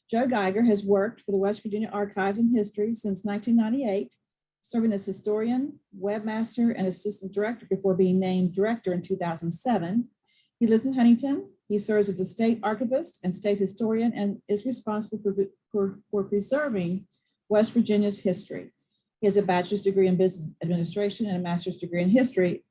Joe Geiger has worked for the West Virginia Archives and History since 1998, serving as historian, webmaster, and assistant director before being named director in 2007. He lives in Huntington. He serves as a state archivist and state historian and is responsible for preserving West Virginia's history. He has a bachelor's degree in business administration and a master's degree in history,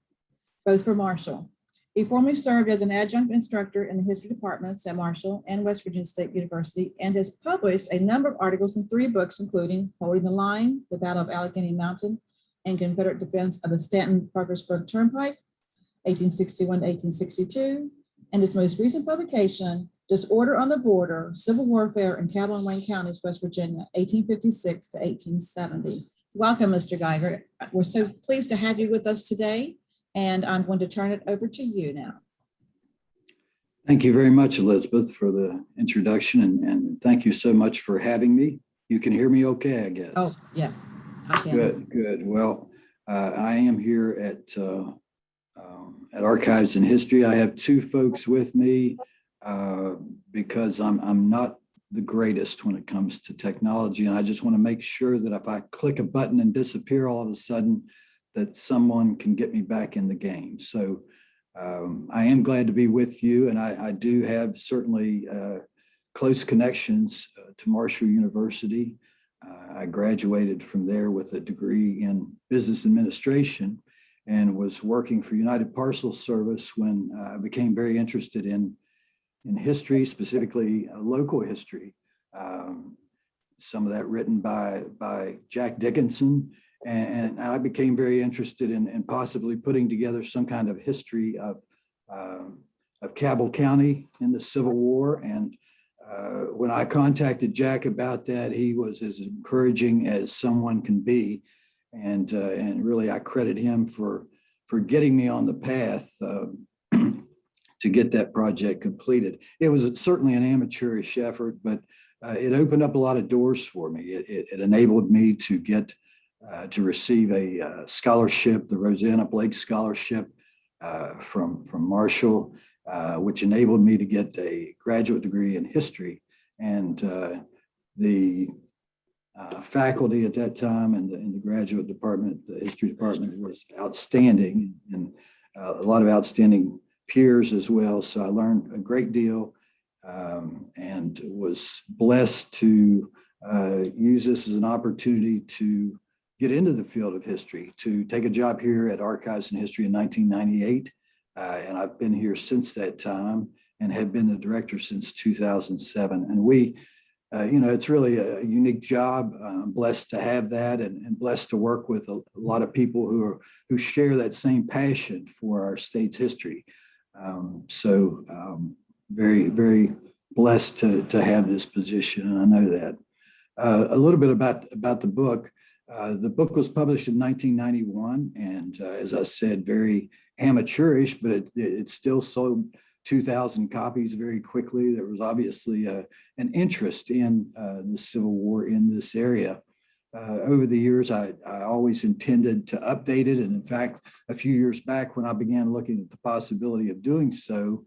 both from Marshall. He formerly served as an adjunct instructor in the history departments at Marshall and West Virginia State University and has published a number of articles in 3 books, including Holding the Line, The Battle of Allegheny Mountain, and Confederate Defense of the Stanton-Parkersburg Turnpike, 1861 to 1862, and his most recent publication, Disorder on the Border, Civil Warfare in Cabell and Wayne Counties, West Virginia, 1856 to 1870. Welcome, Mr. Geiger. We're so pleased to have you with us today, and I'm going to turn it over to you now. Thank you very much, Elizabeth, for the introduction, and thank you so much for having me. You can hear me okay, I guess. Oh, yeah, I can. Good. Well, I am here at Archives and History. I have 2 folks with me because I'm not the greatest when it comes to technology, and I just want to make sure that if I click a button and disappear all of a sudden, that someone can get me back in the game. So I am glad to be with you, and I do have certainly close connections to Marshall University. I graduated from there with a degree in business administration and was working for United Parcel Service when I became very interested in history, specifically local history. Some of that written by Jack Dickinson. And I became very interested in possibly putting together some kind of history of Cabell County in the Civil War. And when I contacted Jack about that, he was as encouraging as someone can be. And really, I credit him for getting me on the path to get that project completed. It was certainly an amateurish effort, but it opened up a lot of doors for me. It enabled me to get to receive a scholarship, the Rosanna Blake Scholarship from Marshall, which enabled me to get a graduate degree in history. And the faculty at that time in the graduate department, the history department, was outstanding, and a lot of outstanding peers as well. So I learned a great deal and was blessed to use this as an opportunity to get into the field of history, to take a job here at Archives and History in 1998. And I've been here since that time and have been the director since 2007. And we, it's really a unique job. I'm blessed to have that and blessed to work with a lot of people who share that same passion for our state's history. Very, very blessed to have this position, and I know that. A little bit about the book. The book was published in 1991, and as I said, very amateurish, but it still sold 2,000 copies very quickly. There was obviously an interest in the Civil War in this area. Over the years, I always intended to update it, and in fact, a few years back when I began looking at the possibility of doing so,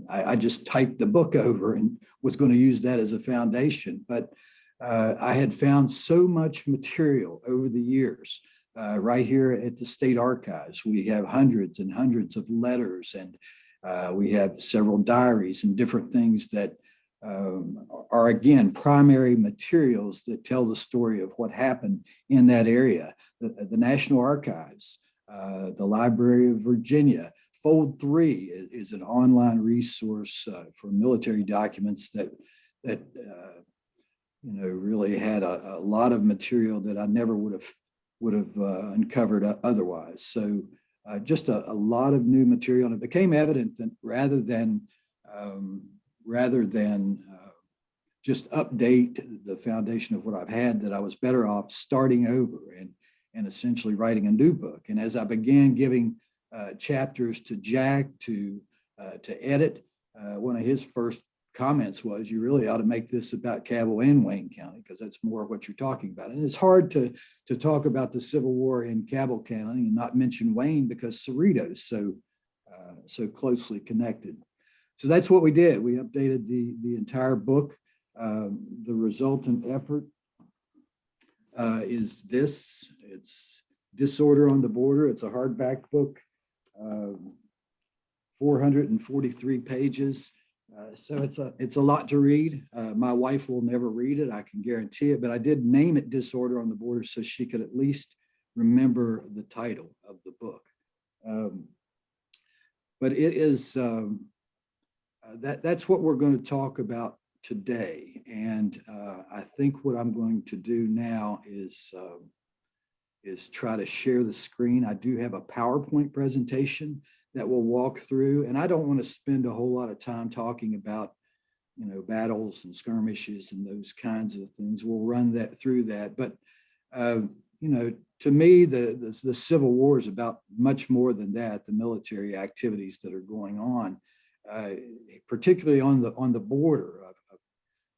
I just typed the book over and was going to use that as a foundation. But I had found so much material over the years. Right here at the State Archives, we have hundreds and hundreds of letters, and we have several diaries and different things that are, again, primary materials that tell the story of what happened in that area. The National Archives, the Library of Virginia. Fold 3 is an online resource for military documents that really had a lot of material that I never would have uncovered otherwise. So just a lot of new material, and it became evident that rather than just update the foundation of what I've had, that I was better off starting over and essentially writing a new book. And as I began giving chapters to Jack to edit, one of his first comments was, you really ought to make this about Cabell and Wayne County, because that's more what you're talking about. And it's hard to talk about the Civil War in Cabell County and not mention Wayne, because Cerrito's so closely connected. So that's what we did. We updated the entire book. The resultant effort is this. It's Disorder on the Border. It's a hardback book, 443 pages. So it's a lot to read. My wife will never read it, I can guarantee it, but I did name it Disorder on the Border so she could at least remember the title of the book. But it is, that's what we're going to talk about today. And I think what I'm going to do now is try to share the screen. I do have a PowerPoint presentation that we'll walk through, and I don't want to spend a whole lot of time talking about, battles and skirmishes and those kinds of things. We'll run that through that. But, to me, the Civil War is about much more than that, the military activities that are going on, particularly on the border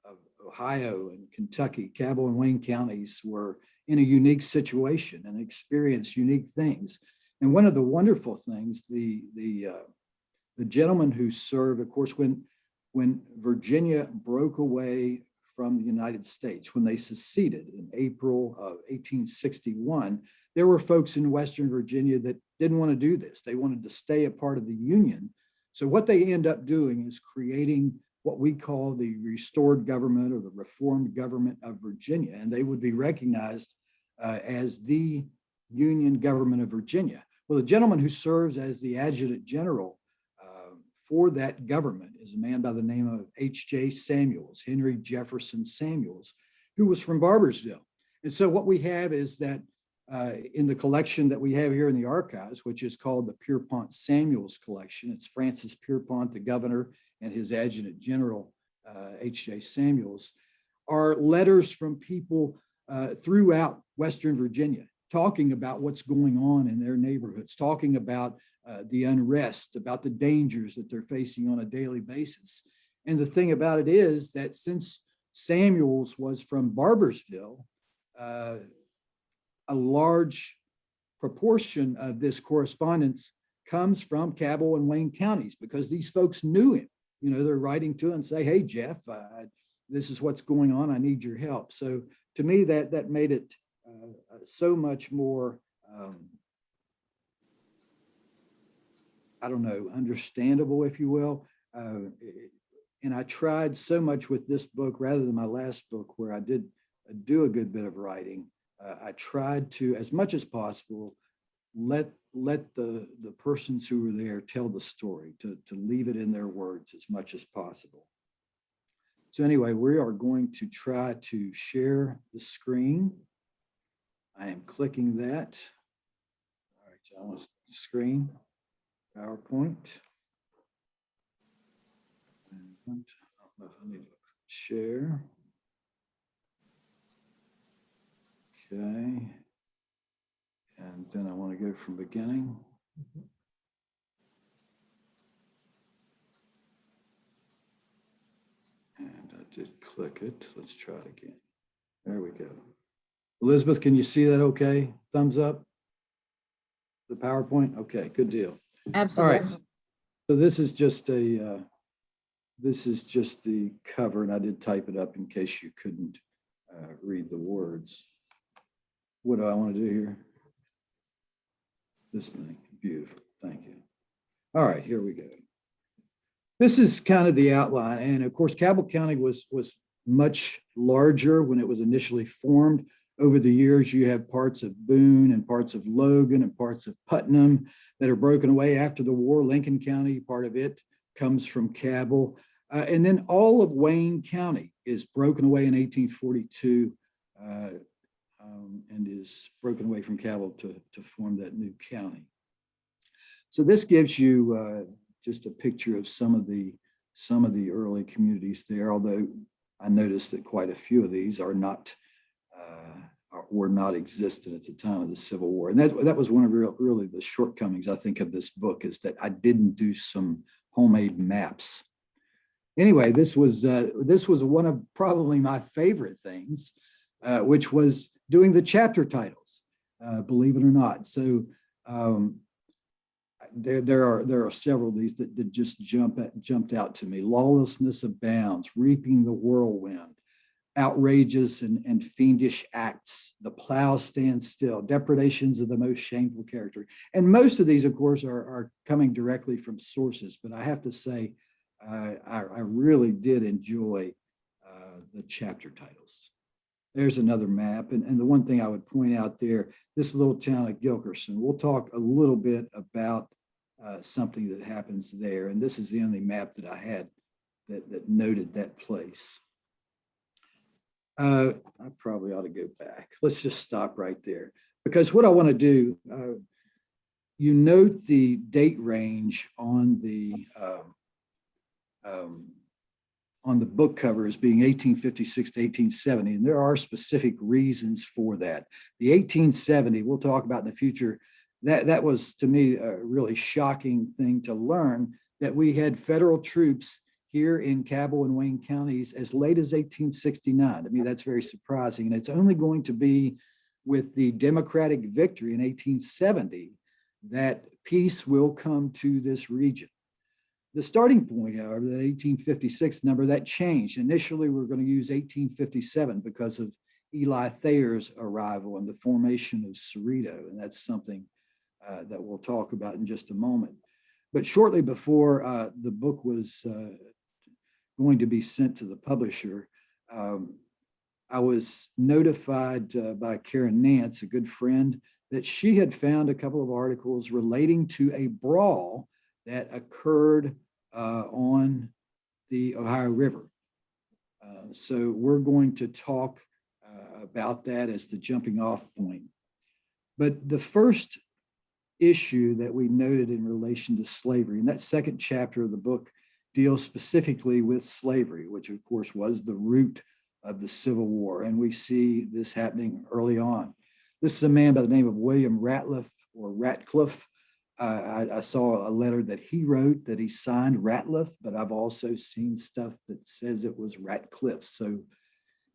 of Ohio and Kentucky. Cabell and Wayne counties were in a unique situation and experienced unique things. And one of the wonderful things, the gentleman who served, of course, when Virginia broke away from the United States, when they seceded in April of 1861, there were folks in Western Virginia that didn't want to do this. They wanted to stay a part of the Union. So what they end up doing is creating what we call the restored government or the reformed government of Virginia. And they would be recognized as the Union government of Virginia. Well, the gentleman who serves as the adjutant general for that government is a man by the name of H.J. Samuels, Henry Jefferson Samuels, who was from Barbersville. And so what we have is that in the collection that we have here in the archives, which is called the Pierpont Samuels collection, it's Francis Pierpont, the governor, and his adjutant general, H.J. Samuels, are letters from people throughout Western Virginia, talking about what's going on in their neighborhoods, talking about the unrest, about the dangers that they're facing on a daily basis. And the thing about it is that since Samuels was from Barbersville, a large proportion of this correspondence comes from Cabell and Wayne counties because these folks knew him. They're writing to him and say, "Hey, Jeff, this is what's going on. I need your help." So to me, that made it so much more, understandable, if you will. And I tried so much with this book rather than my last book where I did do a good bit of writing. I tried to, as much as possible, let the persons who were there tell the story, to leave it in their words as much as possible. So anyway, we are going to try to share the screen. I am clicking that. All right, so I want to screen, PowerPoint. And I don't know if I need to share. Okay. And then I want to go from beginning. And I did click it. Let's try it again. There we go. Elizabeth, can you see that okay? Thumbs up? The PowerPoint? Okay, good deal. Absolutely. All right. So this is just the cover, and I did type it up in case you couldn't read the words. What do I want to do here? This thing. Beautiful. Thank you. All right, here we go. This is kind of the outline. And of course, Cabell County was much larger when it was initially formed. Over the years, you have parts of Boone and parts of Logan and parts of Putnam that are broken away after the war. Lincoln County, part of it comes from Cabell. And then all of Wayne County is broken away in 1842 and is broken away from Cabell to form that new county. So this gives you just a picture of some of the early communities there, although I noticed that quite a few of these were not existent at the time of the Civil War. And that was one of really the shortcomings, I think, of this book, is that I didn't do some homemade maps. Anyway, this was one of probably my favorite things, which was doing the chapter titles, believe it or not. So there are several of these that just jumped out to me. Lawlessness abounds, reaping the whirlwind, outrageous and fiendish acts. The plow stands still, depredations of the most shameful character. And most of these, of course, are coming directly from sources. But I have to say, I really did enjoy the chapter titles. There's another map. And the one thing I would point out there, this little town of Gilkerson, we'll talk a little bit about something that happens there. And this is the only map that I had that noted that place. I probably ought to go back. Let's just stop right there. Because what I want to do, you note the date range on the book cover as being 1856 to 1870, and there are specific reasons for that. The 1870, we'll talk about in the future, that was to me a really shocking thing to learn, that we had federal troops here in Cabell and Wayne counties as late as 1869. To me, that's very surprising. And it's only going to be with the Democratic victory in 1870 that peace will come to this region. The starting point, however, that 1856 number, that changed. Initially, we were going to use 1857 because of Eli Thayer's arrival and the formation of Cerrito. And that's something that we'll talk about in just a moment. But shortly before the book was going to be sent to the publisher, I was notified by Karen Nance, a good friend, that she had found a couple of articles relating to a brawl that occurred on the Ohio River. So we're going to talk about that as the jumping off point. But the first issue that we noted in relation to slavery, and that second chapter of the book deals specifically with slavery, which of course was the root of the Civil War. And we see this happening early on. This is a man by the name of William Ratliff or Ratcliffe. I saw a letter that he wrote that he signed Ratliff, but I've also seen stuff that says it was Ratcliffe. So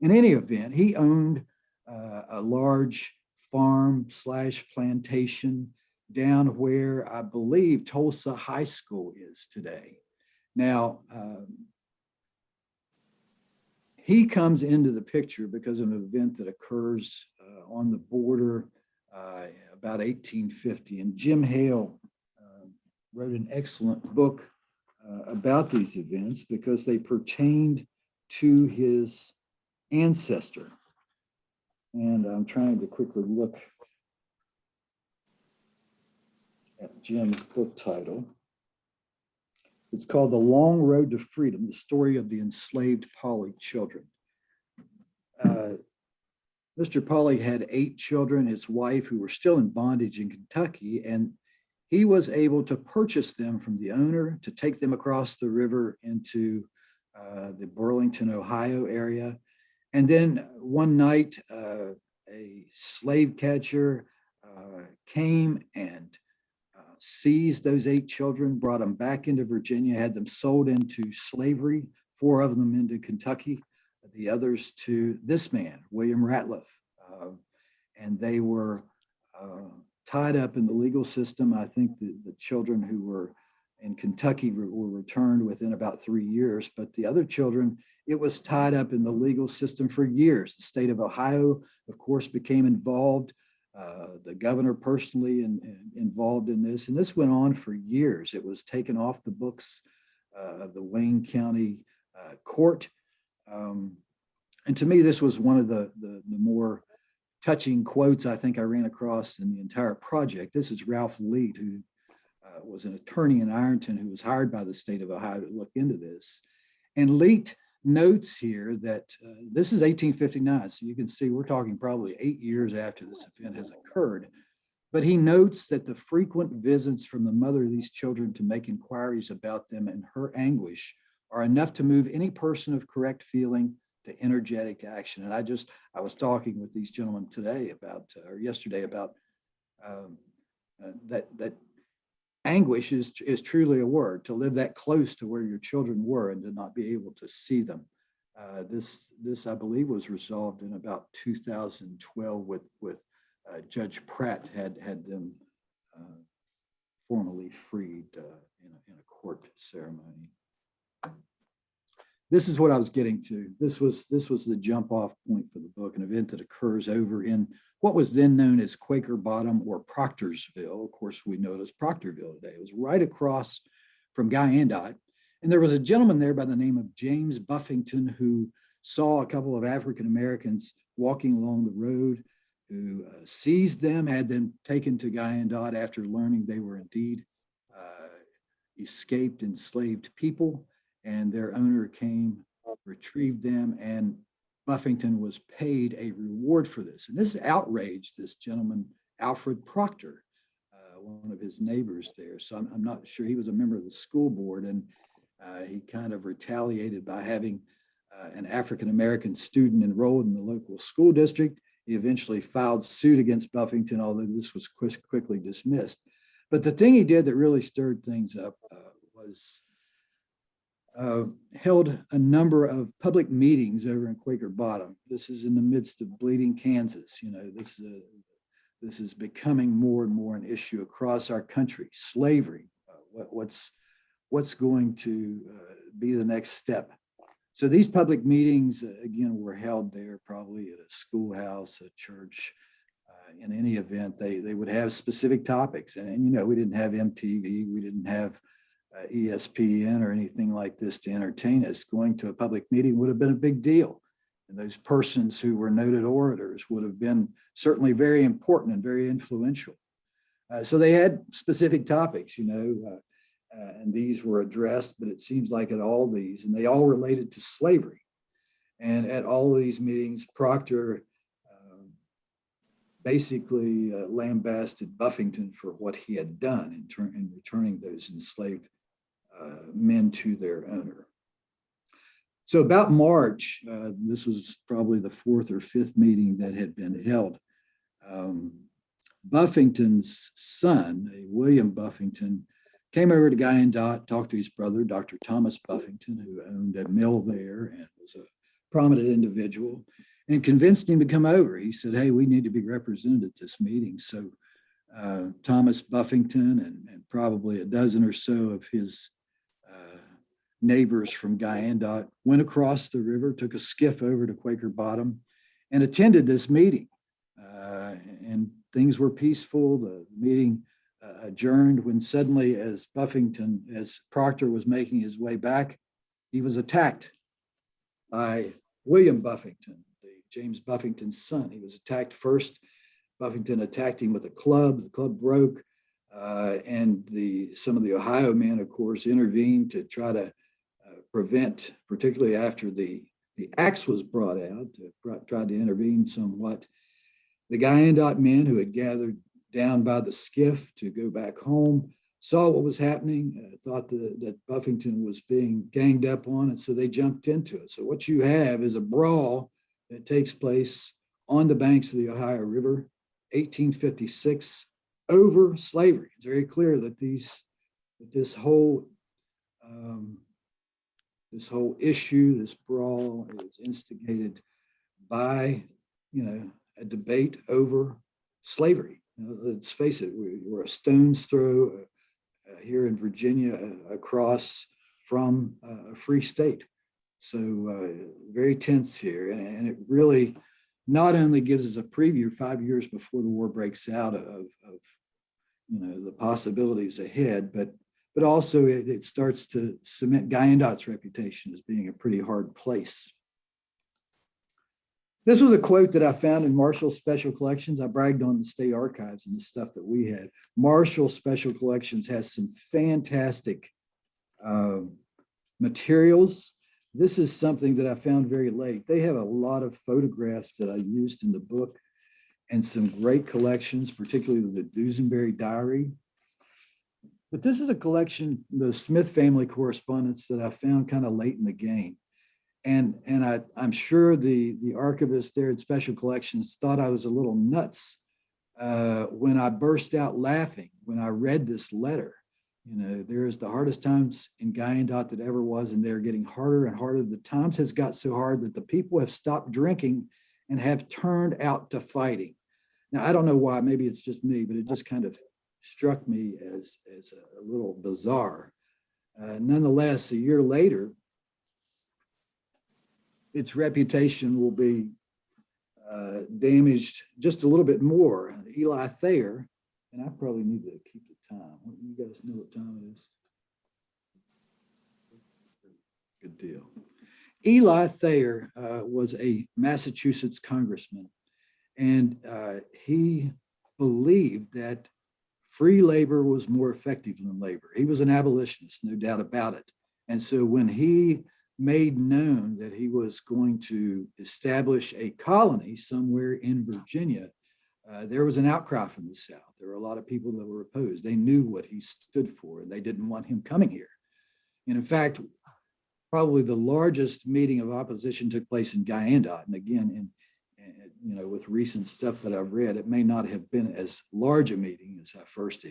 in any event, he owned a large farm / plantation down where I believe Tulsa High School is today. Now, he comes into the picture because of an event that occurs on the border about 1850. And Jim Hale wrote an excellent book about these events because they pertained to his ancestor. And I'm trying to quickly look at Jim's book title. It's called The Long Road to Freedom, the story of the enslaved Pauley children. Mr. Pauley had 8 children, his wife, who were still in bondage in Kentucky, and he was able to purchase them from the owner to take them across the river into the Burlington, Ohio area. And then one night, a slave catcher came and seized those 8 children, brought them back into Virginia, had them sold into slavery, 4 of them into Kentucky, the others to this man, William Ratliff. And they were tied up in the legal system. I think the children who were in Kentucky were returned within about 3 years, but the other children, it was tied up in the legal system for years. The state of Ohio, of course, became involved. The governor personally involved in this, and this went on for years. It was taken off the books of the Wayne County court. And to me, this was one of the more touching quotes I think I ran across in the entire project. This is Ralph Leet, who was an attorney in Ironton who was hired by the state of Ohio to look into this. And Leet notes here that this is 1859, so you can see we're talking probably 8 years after this event has occurred. But he notes that the frequent visits from the mother of these children to make inquiries about them and her anguish are enough to move any person of correct feeling to energetic action. And I was talking with these gentlemen today about, or yesterday about that anguish is truly a word, to live that close to where your children were and to not be able to see them. This I believe was resolved in about 2012 with Judge Pratt had them formally freed in a court ceremony. this is what I was getting to. This was the jump off point for the book, an event that occurs over in what was then known as Quaker Bottom or Proctorsville. Of course, we know it as Proctorville today. It was right across from Guyandot. And there was a gentleman there by the name of James Buffington who saw a couple of African Americans walking along the road, who seized them, had them taken to Guyandot after learning they were indeed escaped enslaved people, and their owner came, retrieved them, and Buffington was paid a reward for this. And this outraged this gentleman, Alfred Proctor, one of his neighbors there. So I'm not sure, he was a member of the school board, and he kind of retaliated by having an African-American student enrolled in the local school district. He eventually filed suit against Buffington, although this was quickly dismissed. But the thing he did that really stirred things up was held a number of public meetings over in Quaker Bottom. This is in the midst of bleeding Kansas. You know, this is becoming more and more an issue across our country. Slavery, what's going to be the next step? So these public meetings, again, were held there, probably at a schoolhouse, a church. In any event, they would have specific topics. And, you know, we didn't have MTV, we didn't have ESPN or anything like this to entertain us. Going to a public meeting would have been a big deal. And those persons who were noted orators would have been certainly very important and very influential. So they had specific topics, you know, and these were addressed, but it seems like at all these, and they all related to slavery. And at all of these meetings, Proctor basically lambasted Buffington for what he had done in returning those enslaved men to their owner. So about March, this was probably the fourth or fifth meeting that had been held. Buffington's son, William Buffington, came over to Guyandot, talked to his brother, Dr. Thomas Buffington, who owned a mill there and was a prominent individual, and convinced him to come over. He said, hey, we need to be represented at this meeting. So Thomas Buffington and probably a dozen or so of his neighbors from Guyandot went across the river, took a skiff over to Quaker Bottom, and attended this meeting. And things were peaceful. The meeting adjourned when suddenly, as Proctor was making his way back, he was attacked by William Buffington, James Buffington's son. He was attacked first. Buffington attacked him with a club. The club broke, and some of the Ohio men, of course, intervened to try to prevent, particularly after the axe was brought out, tried to intervene somewhat. The Guyandot men who had gathered down by the skiff to go back home saw what was happening, thought that Buffington was being ganged up on, and so they jumped into it. So what you have is a brawl that takes place on the banks of the Ohio River, 1856, over slavery. It's very clear that this whole issue, this brawl, is instigated by, you know, a debate over slavery. Let's face it, we're a stone's throw here in Virginia across from a free state. So very tense here. And it really not only gives us a preview 5 years before the war breaks out of you know, the possibilities ahead, but also it starts to cement Guyandot's reputation as being a pretty hard place. This was a quote that I found in Marshall's Special Collections. I bragged on the state archives and the stuff that we had. Marshall Special Collections has some fantastic materials. This is something that I found very late. They have a lot of photographs that I used in the book and some great collections, particularly the Dusenberry Diary. But this is a collection, the Smith family correspondence, that I found kind of late in the game. And I'm sure the archivist there at Special Collections thought I was a little nuts when I burst out laughing when I read this letter. You know, there's the hardest times in Guyandot that ever was, and they're getting harder and harder. The times has got so hard that the people have stopped drinking and have turned out to fighting. Now, I don't know why, maybe it's just me, but it just kind of struck me as a little bizarre. Nonetheless, a year later, its reputation will be damaged just a little bit more. Eli Thayer, and I probably need to keep the time. You guys know what time it is? Good deal. Eli Thayer was a Massachusetts congressman, and he believed that free labor was more effective than labor. He was an abolitionist, no doubt about it. And so when he made known that he was going to establish a colony somewhere in Virginia, there was an outcry from the South. There were a lot of people that were opposed. They knew what he stood for, and they didn't want him coming here. And in fact, probably the largest meeting of opposition took place in Geiger. And again, with recent stuff that I've read, it may not have been as large a meeting as I first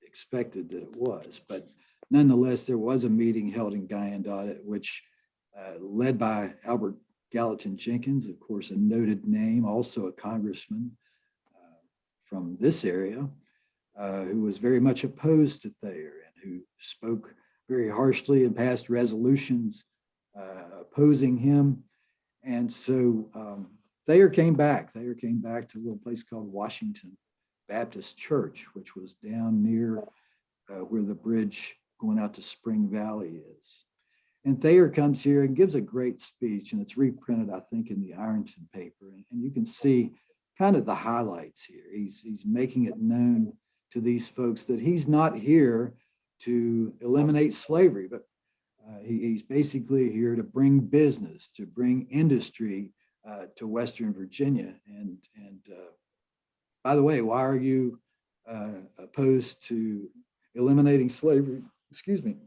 expected that it was. But nonetheless, there was a meeting held in Geiger, which led by Albert Gallatin Jenkins, of course, a noted name, also a congressman from this area, who was very much opposed to Thayer and who spoke very harshly and passed resolutions opposing him. And so Thayer came back. Thayer came back to a little place called Washington Baptist Church, which was down near where the bridge going out to Spring Valley is. And Thayer comes here and gives a great speech, and it's reprinted, I think, in the Ironton paper. And you can see kind of the highlights here. He's making it known to these folks that he's not here to eliminate slavery, but he's basically here to bring business, to bring industry to Western Virginia. And by the way, why are you opposed to eliminating slavery? Excuse me.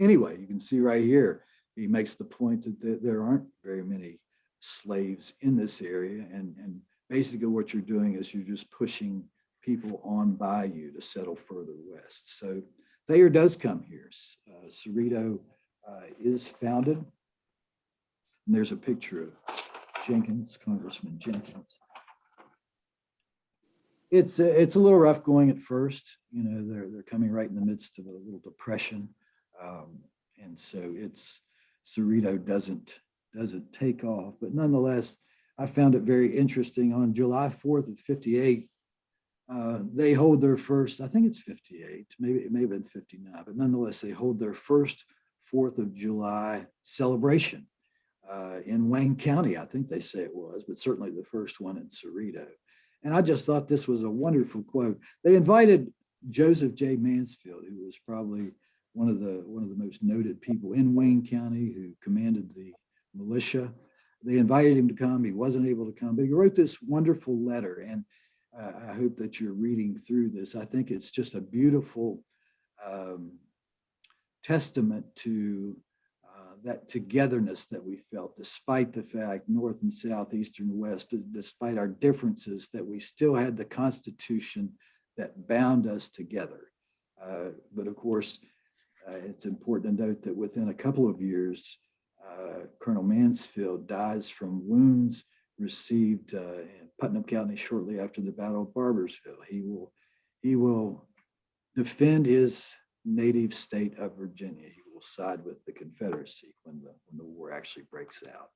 Anyway, you can see right here, he makes the point that there aren't very many slaves in this area. And basically what you're doing is you're just pushing people on by you to settle further west. So Thayer does come here. Cerrito is founded. And there's a picture of Jenkins, Congressman Jenkins. It's a little rough going at first. They're coming right in the midst of a little depression. And so Cerrito doesn't take off, but nonetheless, I found it very interesting. On July 4th of 58, they hold their first, I think it's 58, maybe it may have been 59, but nonetheless, they hold their first 4th of July celebration in Wayne County. I think they say it was, but certainly the first one in Cerrito. And I just thought this was a wonderful quote. They invited Joseph J. Mansfield, who was probably one of the most noted people in Wayne County, who commanded the militia. They invited him to come. He wasn't able to come, but he wrote this wonderful letter. And I hope that you're reading through this. I think it's just a beautiful testament to that togetherness that we felt, despite the fact, North and South, East and West, despite our differences, that we still had the Constitution that bound us together. But of course, it's important to note that within a couple of years, Colonel Mansfield dies from wounds received in Putnam County shortly after the Battle of Barbersville. He will defend his native state of Virginia. He will side with the Confederacy when the war actually breaks out.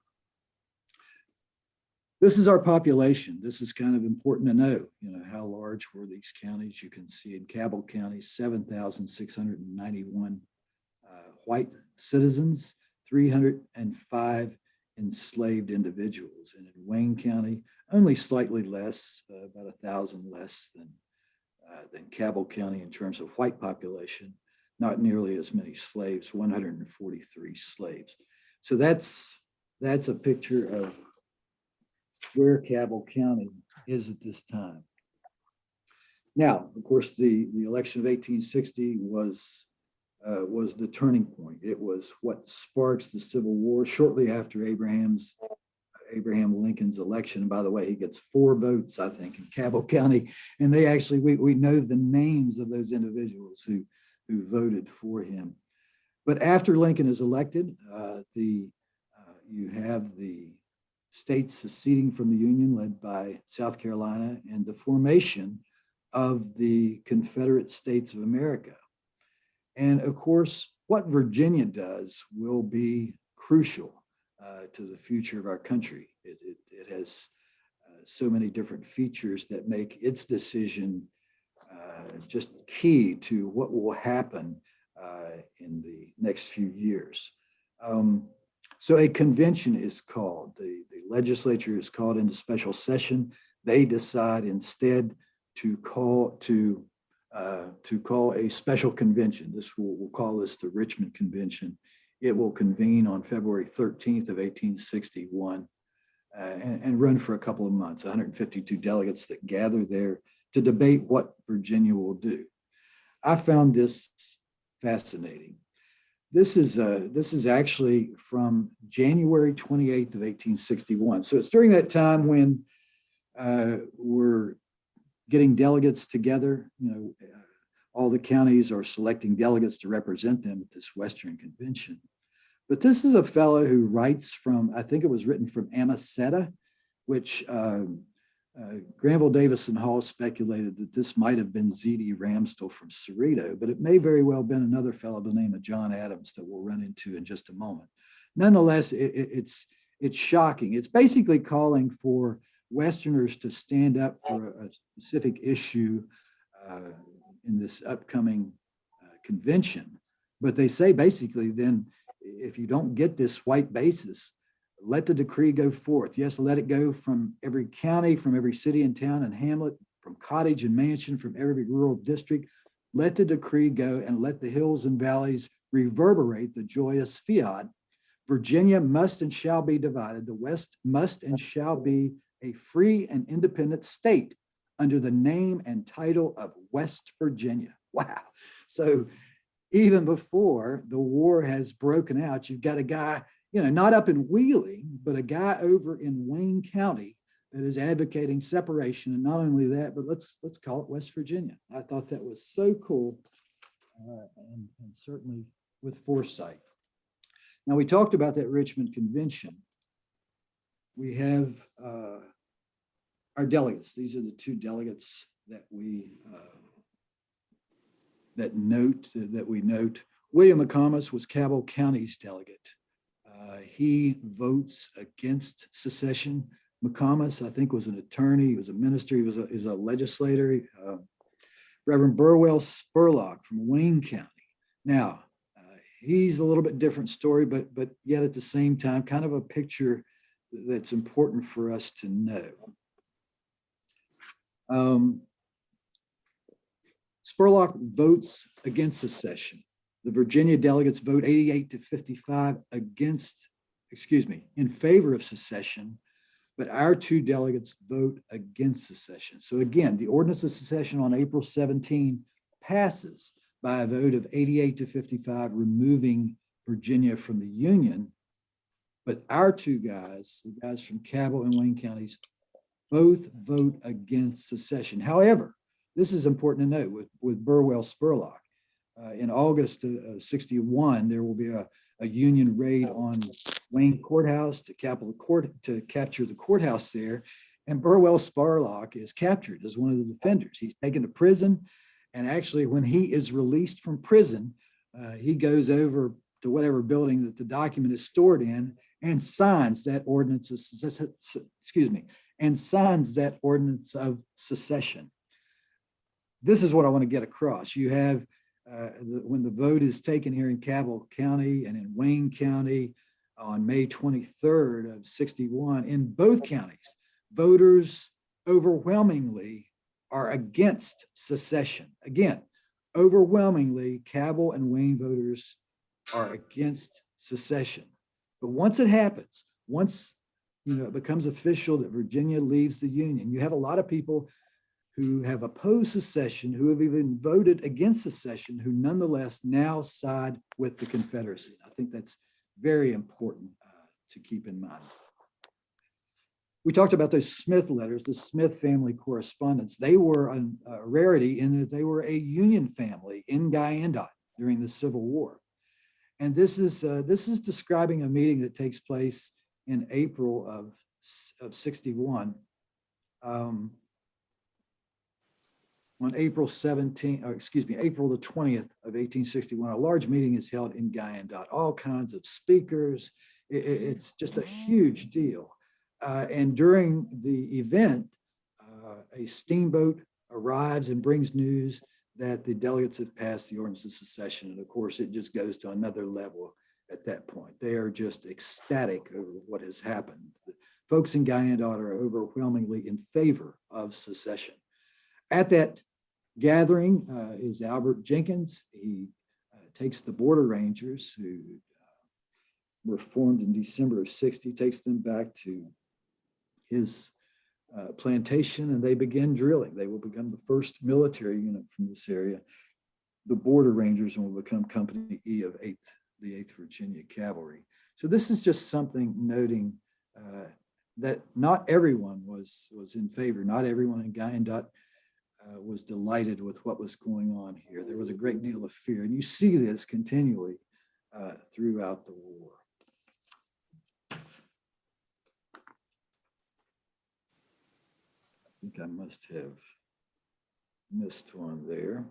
This is our population. This is kind of important to know. How large were these counties? You can see in Cabell County, 7,691 white citizens, 305 enslaved individuals. And in Wayne County, only slightly less, about 1,000 less than Cabell County in terms of white population, not nearly as many slaves, 143 slaves. So that's a picture of where Cabell County is at this time. Now, of course, the election of 1860 was the turning point. It was what sparks the Civil War shortly after Abraham Lincoln's election. And by the way, he gets 4 votes, I think, in Cabell County. And they actually, we know the names of those individuals who voted for him. But after Lincoln is elected, you have the states seceding from the Union, led by South Carolina, and the formation of the Confederate States of America. And of course, what Virginia does will be crucial. to the future of our country. It has so many different features that make its decision just key to what will happen in the next few years. So a convention is called. The legislature is called into special session. They decide instead to call a special convention. We'll call this the Richmond Convention. It will convene on February 13th of 1861 and run for a couple of months. 152 delegates that gather there to debate what Virginia will do. I found this fascinating. This is actually from January 28th of 1861. So it's during that time when we're getting delegates together. All the counties are selecting delegates to represent them at this Western Convention. But this is a fellow who writes from, I think it was written from Amaceta, which Granville Davison Hall speculated that this might have been Z.D. Ramsdell from Cerrito, but it may very well have been another fellow by the name of John Adams that we'll run into in just a moment. Nonetheless, it's shocking. It's basically calling for Westerners to stand up for a specific issue in this upcoming convention. But they say basically then, if you don't get this white basis, let the decree go forth. Yes, let it go from every county, from every city and town and hamlet, from cottage and mansion, from every rural district. Let the decree go and let the hills and valleys reverberate the joyous fiat. Virginia must and shall be divided. The West must and shall be a free and independent state under the name and title of West Virginia. Wow. So even before the war has broken out, you've got a guy, not up in Wheeling, but a guy over in Wayne County that is advocating separation. And not only that, but let's call it West Virginia. I thought that was so cool and certainly with foresight. Now, we talked about that Richmond Convention. We have our delegates. These are the two delegates that we note. William McComas was Cabell County's delegate. He votes against secession. McComas, I think, was an attorney. He was a minister. He was a legislator. Reverend Burwell Spurlock from Wayne County. Now, he's a little bit different story, but yet at the same time, kind of a picture that's important for us to know. Spurlock votes against secession. The Virginia delegates vote 88 to 55 in favor of secession, but our two delegates vote against secession. So again, the ordinance of secession on April 17 passes by a vote of 88 to 55, removing Virginia from the Union. But our two guys, the guys from Cabell and Wayne counties, both vote against secession. However, this is important to note with Burwell Spurlock. In August of 61, there will be a Union raid on Wayne Courthouse to capture the courthouse there. And Burwell Spurlock is captured as one of the defenders. He's taken to prison. And actually, when he is released from prison, he goes over to whatever building that the document is stored in and signs that ordinance of secession. This is what I want to get across. You have when the vote is taken here in Cabell County and in Wayne County on May 23rd of 61, in both counties, voters overwhelmingly are against secession. Again, overwhelmingly, Cabell and Wayne voters are against secession. But once it happens, once it becomes official that Virginia leaves the Union, you have a lot of people who have opposed secession, who have even voted against secession, who nonetheless now side with the Confederacy. I think that's very important to keep in mind. We talked about those Smith letters, the Smith family correspondence. They were a rarity in that they were a Union family in Guyandot during the Civil War. And this is describing a meeting that takes place in April of 61. On April the 20th of 1861, a large meeting is held in Guyandot. All kinds of speakers, It's just a huge deal. And during the event, a steamboat arrives and brings news that the delegates have passed the ordinance of secession. And of course, it just goes to another level at that point. They are just ecstatic over what has happened. The folks in Guyandot are overwhelmingly in favor of secession. At that gathering is Albert Jenkins. He takes the Border Rangers, who were formed in December of '60, takes them back to his plantation, and they begin drilling. They will become the first military unit from this area. The Border Rangers will become Company E of the 8th Virginia Cavalry. So this is just something noting that not everyone was in favor. Not everyone in Guyandot was delighted with what was going on here. There was a great deal of fear, and you see this continually throughout the war. I think I must have missed one there.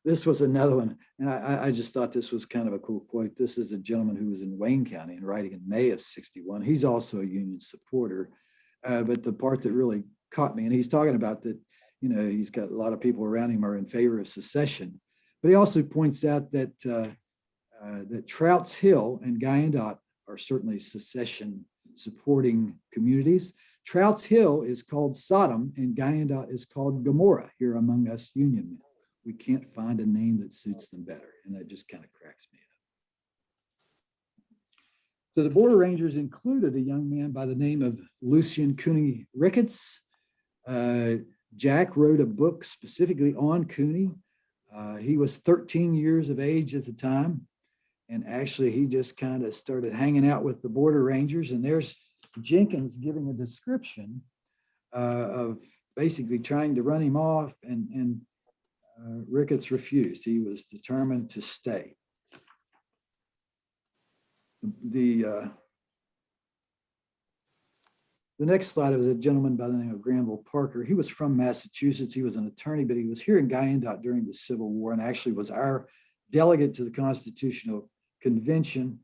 This was another one, and I just thought this was kind of a cool quote. This is a gentleman who was in Wayne County and writing in May of '61. He's also a Union supporter, but the part that really caught me, and he's talking about that, you know, he's got a lot of people around him are in favor of secession, but he also points out that that Trouts Hill and Guyandot are certainly secession supporting communities. Trouts Hill is called Sodom and Guyandot is called Gomorrah here among us Union men. We can't find a name that suits them better. And that just kind of cracks me up. So the Border Rangers included a young man by the name of Lucian Cooney Ricketts. Jack wrote a book specifically on Cooney. He was 13 years of age at the time. And actually, he just kind of started hanging out with the Border Rangers. And there's Jenkins giving a description of basically trying to run him off, and Ricketts refused. He was determined to stay. The next slide was a gentleman by the name of Granville Parker. He was from Massachusetts. He was an attorney, but he was here in Guyandot during the Civil War and actually was our delegate to the Constitutional Convention.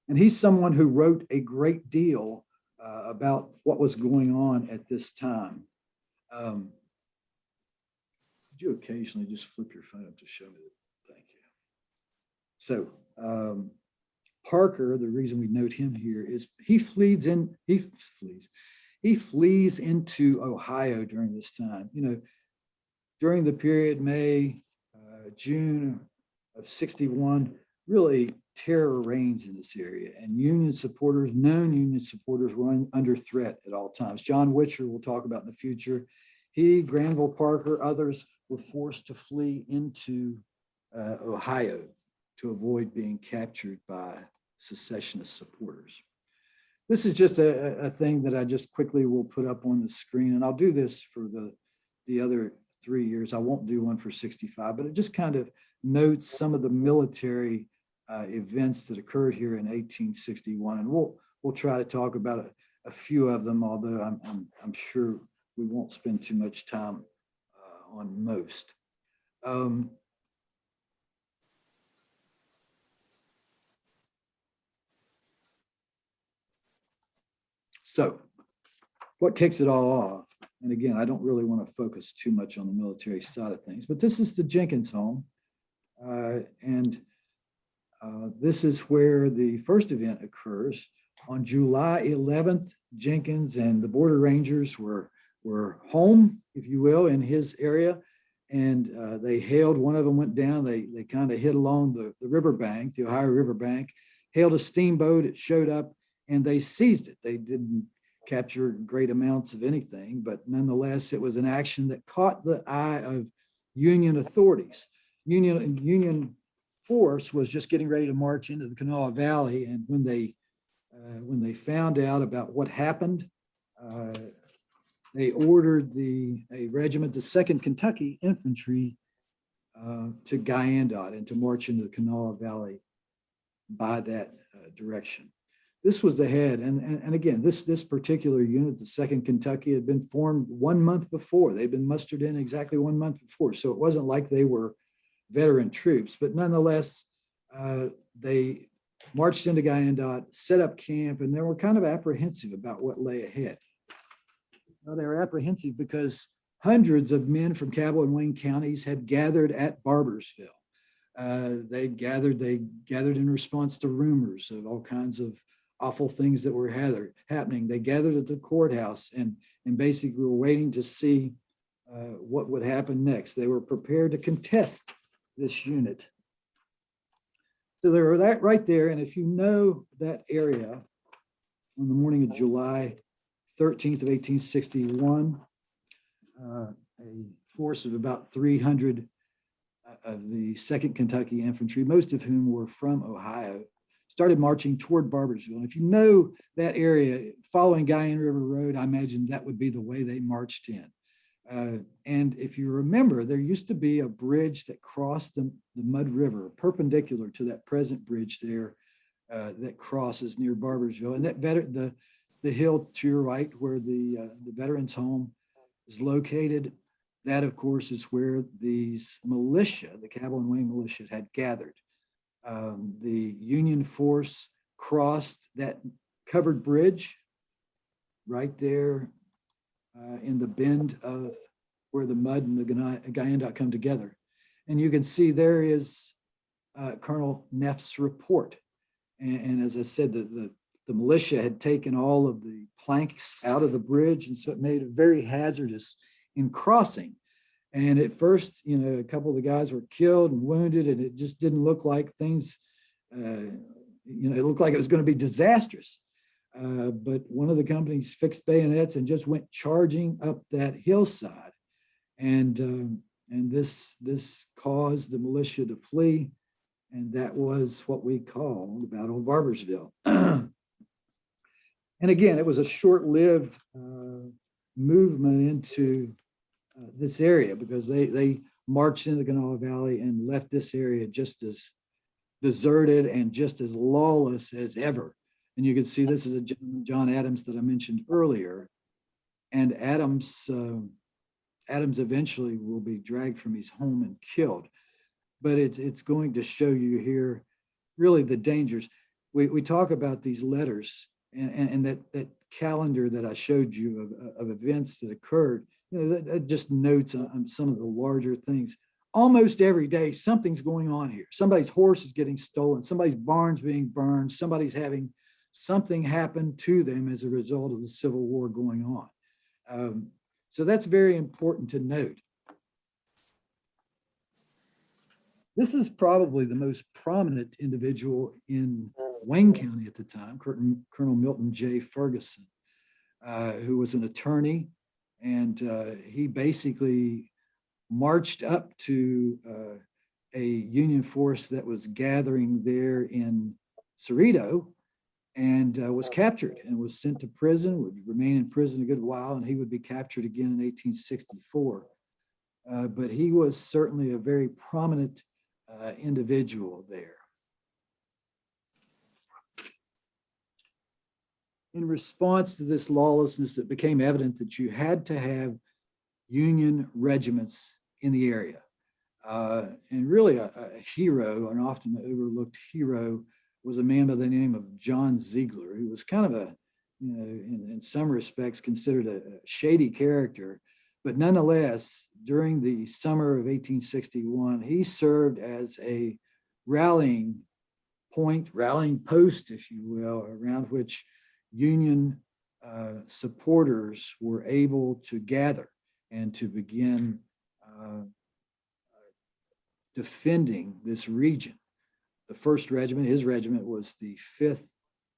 And he's someone who wrote a great deal about what was going on at this time. Could you occasionally just flip your phone up to show me that? Thank you. So Parker, the reason we note him here is he flees into Ohio during this time. You know, during the period May, June of '61, really terror reigns in this area, and Union supporters, known Union supporters, were under threat at all times. John Witcher, we'll talk about in the future. He, Granville Parker, others were forced to flee into Ohio to avoid being captured by secessionist supporters. This is just a thing that I just quickly will put up on the screen, and I'll do this for the other 3 years. I won't do one for '65, but it just kind of notes some of the military events that occurred here in 1861, and we'll try to talk about a few of them, although I'm sure we won't spend too much time on most. So what kicks it all off? And again, I don't really want to focus too much on the military side of things, but this is the Jenkins home. This is where the first event occurs. On July 11th, Jenkins and the Border Rangers were home, if you will, in his area. And they hailed, one of them went down, they kind of hid along the riverbank, the Ohio riverbank, hailed a steamboat, it showed up, and they seized it. They didn't capture great amounts of anything, but nonetheless, it was an action that caught the eye of Union authorities. Union force was just getting ready to march into the Kanawha Valley, and when they found out about what happened, they ordered a regiment, the 2nd Kentucky Infantry, to Guyandot and to march into the Kanawha Valley by that direction. This was the head, and again, this particular unit, the 2nd Kentucky, had been formed 1 month before. They'd been mustered in exactly 1 month before, so it wasn't like they were veteran troops, but nonetheless, they marched into Guyandot, set up camp, and they were kind of apprehensive about what lay ahead. Well, they were apprehensive because hundreds of men from Cabell and Wayne counties had gathered at Barbersville. They gathered in response to rumors of all kinds of awful things that were happening. They gathered at the courthouse and basically were waiting to see what would happen next. They were prepared to contest this unit. So they were that right there. And if you know that area, on the morning of July 13th of 1861, a force of about 300 of the 2nd Kentucky Infantry, most of whom were from Ohio, started marching toward Barbersville. And if you know that area, following Guyan River Road, I imagine that would be the way they marched in. And if you remember, there used to be a bridge that crossed the Mud River, perpendicular to that present bridge there that crosses near Barbersville. And that the hill to your right, where the veterans' home is located, that, of course, is where these militia, the Cabell and Wayne militia, had gathered. The Union force crossed that covered bridge right there in the bend of where the Mud and the Guyandot come together. And you can see there is Colonel Neff's report. And as I said, the militia had taken all of the planks out of the bridge, and so it made it very hazardous in crossing. And at first, a couple of the guys were killed and wounded, and it just didn't look like things, it looked like it was going to be disastrous. But one of the companies fixed bayonets and just went charging up that hillside. And this caused the militia to flee. And that was what we call the Battle of Barbersville. And again, it was a short-lived movement into this area, because they marched into the Kanawha Valley and left this area just as deserted and just as lawless as ever. And you can see this is a gentleman, John Adams, that I mentioned earlier. And Adams eventually will be dragged from his home and killed. But it's going to show you here really the dangers. We talk about these letters and that calendar that I showed you of events that occurred. That just notes on some of the larger things. Almost every day, something's going on here. Somebody's horse is getting stolen. Somebody's barn's being burned. Somebody's having something happen to them as a result of the Civil War going on. So that's very important to note. This is probably the most prominent individual in Wayne County at the time, Colonel Milton J. Ferguson, who was an attorney. And he basically marched up to a Union force that was gathering there in Cerrito, and was captured and was sent to prison, would remain in prison a good while, and he would be captured again in 1864. But he was certainly a very prominent individual there. In response to this lawlessness, it became evident that you had to have Union regiments in the area. And really a hero, an often overlooked hero, was a man by the name of John Ziegler, who was kind of in some respects considered a shady character. But nonetheless, during the summer of 1861, he served as a rallying post, if you will, around which Union supporters were able to gather and to begin defending this region. The 1st Regiment, his regiment, was the 5th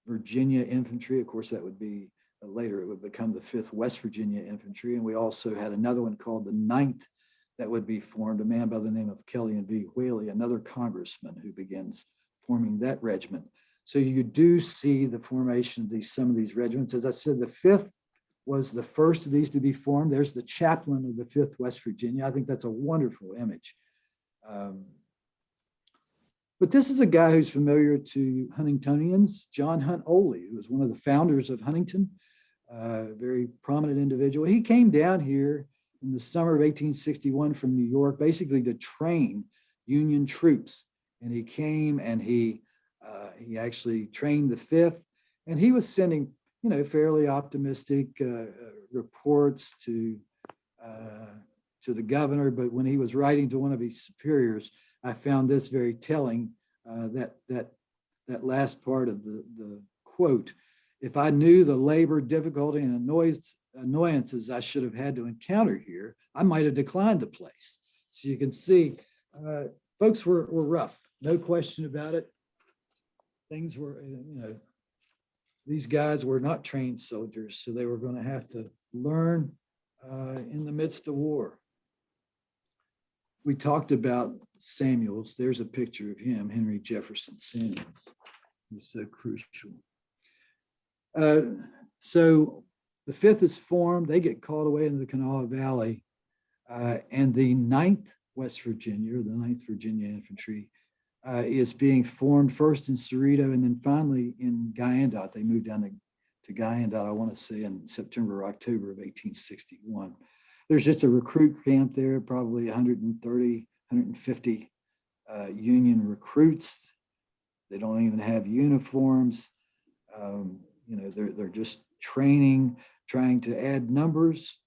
Virginia Infantry. Of course, that would be later, it would become the 5th West Virginia Infantry. And we also had another one called the 9th that would be formed, a man by the name of Kelly and V. Whaley, another congressman who begins forming that regiment. So you do see the formation of some of these regiments. As I said, the 5th was the first of these to be formed. There's the chaplain of the 5th West Virginia. I think that's a wonderful image. But this is a guy who's familiar to Huntingtonians, John Hunt Oley, who was one of the founders of Huntington, a very prominent individual. He came down here in the summer of 1861 from New York, basically to train Union troops. And he came and he He actually trained the 5th, and he was sending, fairly optimistic reports to the governor. But when he was writing to one of his superiors, I found this very telling, that last part of the quote: "If I knew the labor, difficulty, and annoyances I should have had to encounter here, I might have declined the place." So you can see, folks were rough, no question about it. Things were, these guys were not trained soldiers, so they were going to have to learn in the midst of war. We talked about Samuels. There's a picture of him, Henry Jefferson Samuels. He's so crucial. So the 5th is formed. They get called away into the Kanawha Valley, and the 9th West Virginia, or the 9th Virginia Infantry, is being formed first in Cerrito and then finally in Guyandot. They moved down to Guyandot, I want to say, in September or October of 1861. There's just a recruit camp there, probably 130, 150 Union recruits. They don't even have uniforms. They're just training, trying to add numbers.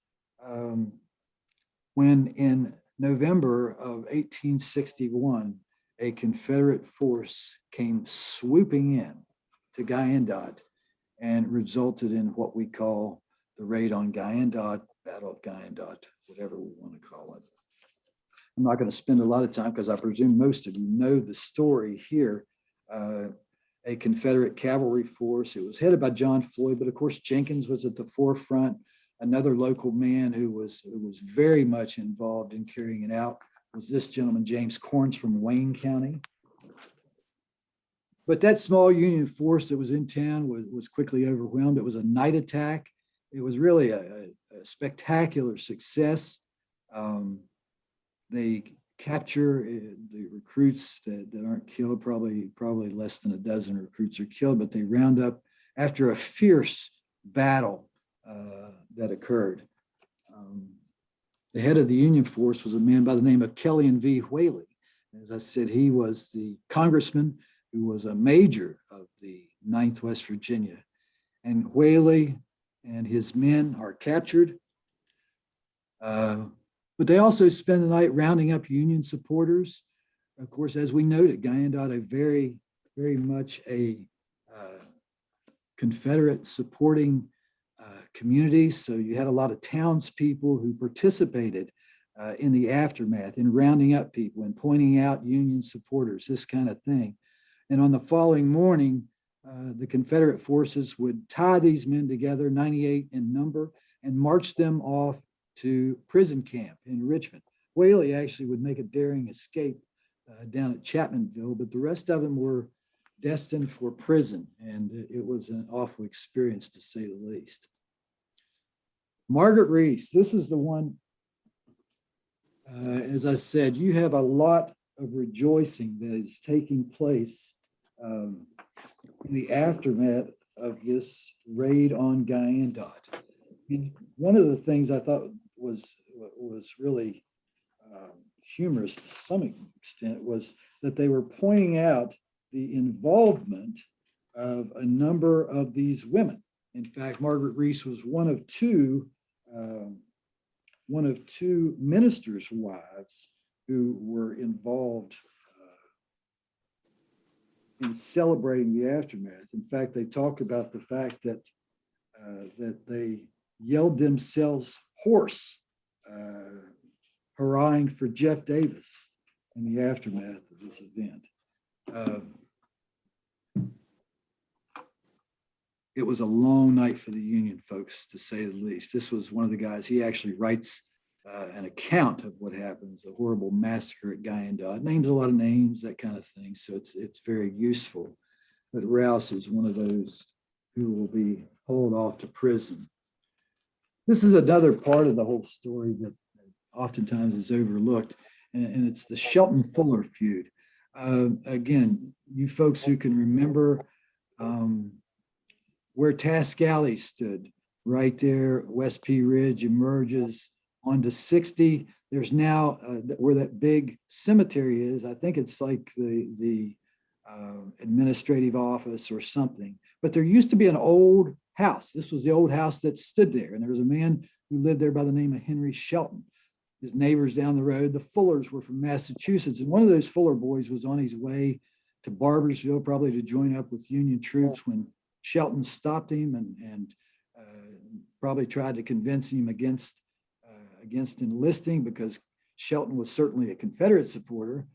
When in November of 1861, a Confederate force came swooping in to Guyandot and resulted in what we call the raid on Guyandot, Battle of Guyandot, whatever we want to call it. I'm not going to spend a lot of time because I presume most of you know the story here. A Confederate cavalry force. It was headed by John Floyd, but of course Jenkins was at the forefront. Another local man who was very much involved in carrying it out was this gentleman, James Corns from Wayne County. But that small Union force that was in town was quickly overwhelmed. It was a night attack. It was really a spectacular success. They capture the recruits that aren't killed. Probably less than a dozen recruits are killed, but they round up after a fierce battle that occurred. The head of the Union force was a man by the name of Kellyan V. Whaley. As I said, he was the congressman who was a major of the 9th West Virginia. And Whaley and his men are captured. But they also spend the night rounding up Union supporters. Of course, as we noted, Guyandot, a very, very much a Confederate supporting community. So you had a lot of townspeople who participated in the aftermath, in rounding up people and pointing out Union supporters, this kind of thing. And on the following morning, the Confederate forces would tie these men together, 98 in number, and march them off to prison camp in Richmond. Whaley actually would make a daring escape down at Chapmanville, but the rest of them were destined for prison, and it was an awful experience to say the least. Margaret Reese, this is the one, as I said, you have a lot of rejoicing that is taking place in the aftermath of this raid on Guyandot. One of the things I thought was really humorous to some extent was that they were pointing out the involvement of a number of these women. In fact, Margaret Reese was one of two ministers' wives who were involved in celebrating the aftermath. In fact, they talk about the fact that they yelled themselves hoarse, hurrahing for Jeff Davis in the aftermath of this event. It was a long night for the Union folks, to say the least. This was one of the guys, he actually writes an account of what happens, the horrible massacre at Guyandot. Names a lot of names, that kind of thing, so it's very useful. But Rouse is one of those who will be hauled off to prison. This is another part of the whole story that oftentimes is overlooked, and it's the Shelton Fuller feud. Again, you folks who can remember where Task Alley stood, right there, West P Ridge emerges onto 60. There's now where that big cemetery is. I think it's like the administrative office or something. But there used to be an old house. This was the old house that stood there. And there was a man who lived there by the name of Henry Shelton. His neighbors down the road, the Fullers, were from Massachusetts. And one of those Fuller boys was on his way to Barbersville, probably to join up with Union troops, when Shelton stopped him and probably tried to convince him against enlisting, because Shelton was certainly a Confederate supporter.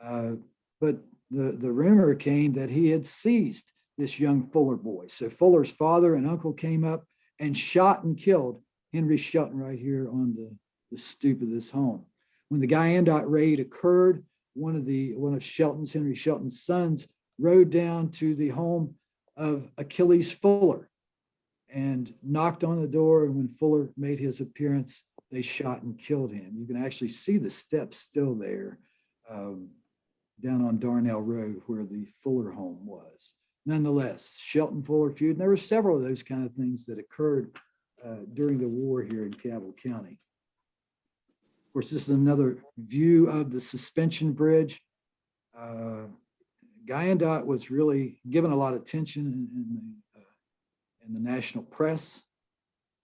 But the rumor came that he had seized this young Fuller boy. So Fuller's father and uncle came up and shot and killed Henry Shelton right here on the stoop of this home. When the Guyandot raid occurred, one of Henry Shelton's sons, rode down to the home of Achilles Fuller and knocked on the door. And when Fuller made his appearance, they shot and killed him. You can actually see the steps still there down on Darnell Road where the Fuller home was. Nonetheless, Shelton Fuller feud, and there were several of those kind of things that occurred during the war here in Cabell County. Of course, this is another view of the suspension bridge. Guyandot was really given a lot of attention in the national press.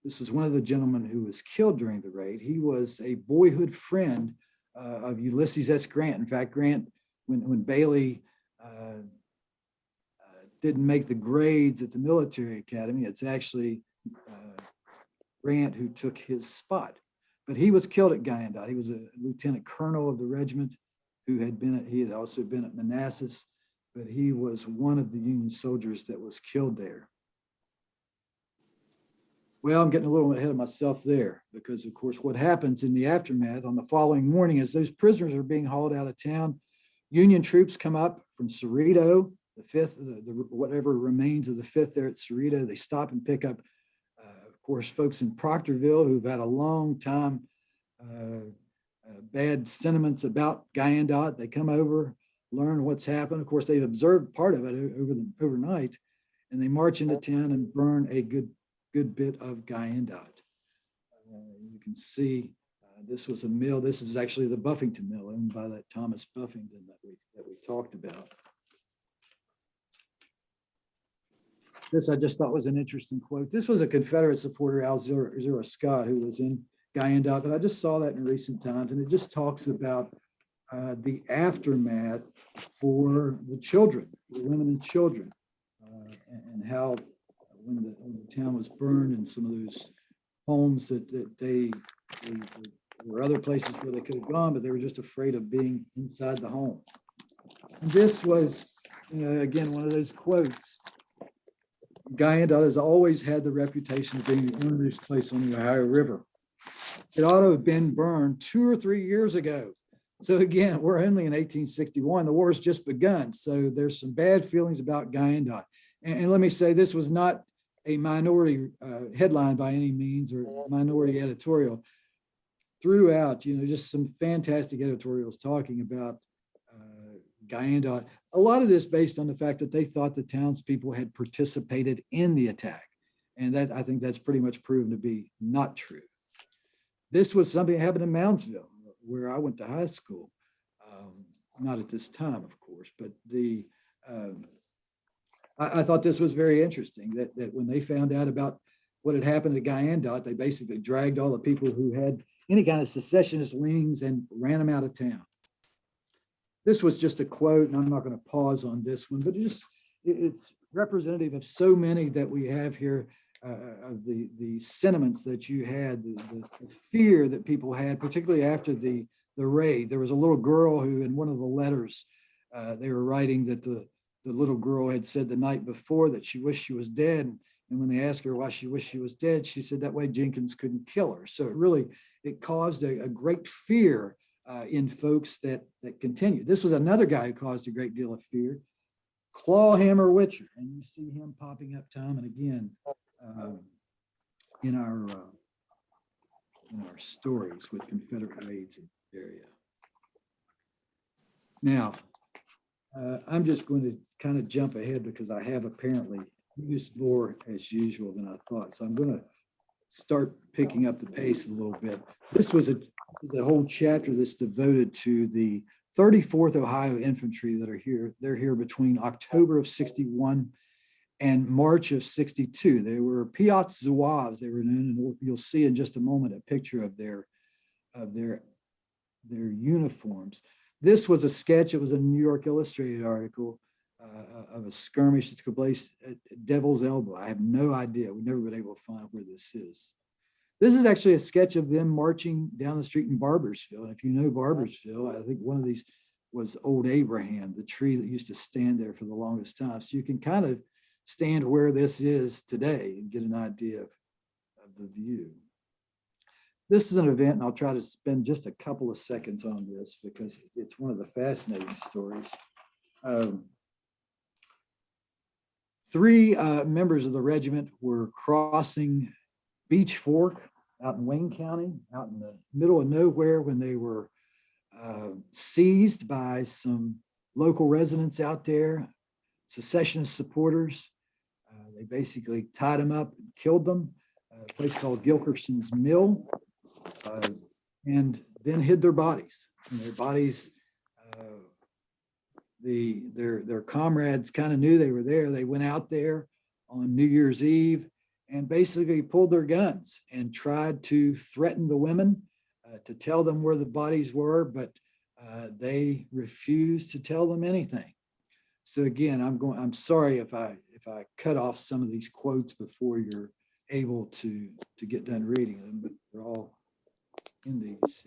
This is one of the gentlemen who was killed during the raid. He was a boyhood friend of Ulysses S. Grant. In fact, Grant, when Bailey didn't make the grades at the military academy, it's actually Grant who took his spot. But he was killed at Guyandot. He was a lieutenant colonel of the regiment he had also been at Manassas, but he was one of the Union soldiers that was killed there. Well, I'm getting a little ahead of myself there, because of course what happens in the aftermath on the following morning is those prisoners are being hauled out of town. Union troops come up from Cerrito, the 5th, whatever remains of the 5th there at Cerrito. They stop and pick up, of course, folks in Proctorville who've had a long time bad sentiments about Guyandot. They come over, learn what's happened. Of course, they've observed part of it overnight, and they march into town and burn a good bit of Guyandot. You can see this was a mill. This is actually the Buffington mill, owned by that Thomas Buffington that we talked about. This I just thought was an interesting quote. This was a Confederate supporter, Alzira Scott, who was in Guyandot, but I just saw that in recent times, and it just talks about the aftermath for the children, the women and children, and how when the town was burned, and some of those homes that they were other places where they could have gone, but they were just afraid of being inside the home. And this was, again, one of those quotes. Guyandot has always had the reputation of being the loneliest place on the Ohio River. It ought to have been burned 2 or 3 years ago. So again, we're only in 1861. The war has just begun. So there's some bad feelings about Guyandot. And let me say, this was not a minority headline by any means, or minority editorial. Throughout, just some fantastic editorials talking about Guyandot. A lot of this based on the fact that they thought the townspeople had participated in the attack. And that, I think that's pretty much proven to be not true. This was something that happened in Moundsville, where I went to high school. Not at this time, of course, but I thought this was very interesting, that when they found out about what had happened at Guyandot, they basically dragged all the people who had any kind of secessionist leanings and ran them out of town. This was just a quote, and I'm not going to pause on this one, but it's representative of so many that we have here, of the sentiments that you had, the fear that people had, particularly after the raid. There was a little girl who, in one of the letters, they were writing that the little girl had said the night before that she wished she was dead. And when they asked her why she wished she was dead, she said that way Jenkins couldn't kill her. So it caused a great fear in folks that continued. This was another guy who caused a great deal of fear, Clawhammer Witcher. And you see him popping up time and again in our stories with Confederate raids in the area. Now, I'm just going to kind of jump ahead because I have apparently used more as usual than I thought. So I'm going to start picking up the pace a little bit. This was the whole chapter that's devoted to the 34th Ohio Infantry that are here. They're here between October of 61 and March of 62. They were Piat Zouaves, they were known, and you'll see in just a moment a picture of their uniforms. This was a sketch. It was a New York Illustrated article of a skirmish that took place at Devil's Elbow. I have no idea. We've never been able to find where this is. This is actually a sketch of them marching down the street in Barbersville. And if you know Barbersville, I think one of these was Old Abraham, the tree that used to stand there for the longest time. So you can kind of stand where this is today and get an idea of the view. This is an event, and I'll try to spend just a couple of seconds on this because it's one of the fascinating stories. Three members of the regiment were crossing Beach Fork out in Wayne County, out in the middle of nowhere, when they were seized by some local residents out there, secessionist supporters. They basically tied them up and killed them, a place called Gilkerson's Mill, and then hid their bodies. And their bodies, their comrades kind of knew they were there. They went out there on New Year's Eve and basically pulled their guns and tried to threaten the women to tell them where the bodies were, but they refused to tell them anything. So again, I'm sorry if I cut off some of these quotes before you're able to get done reading them, but they're all in these.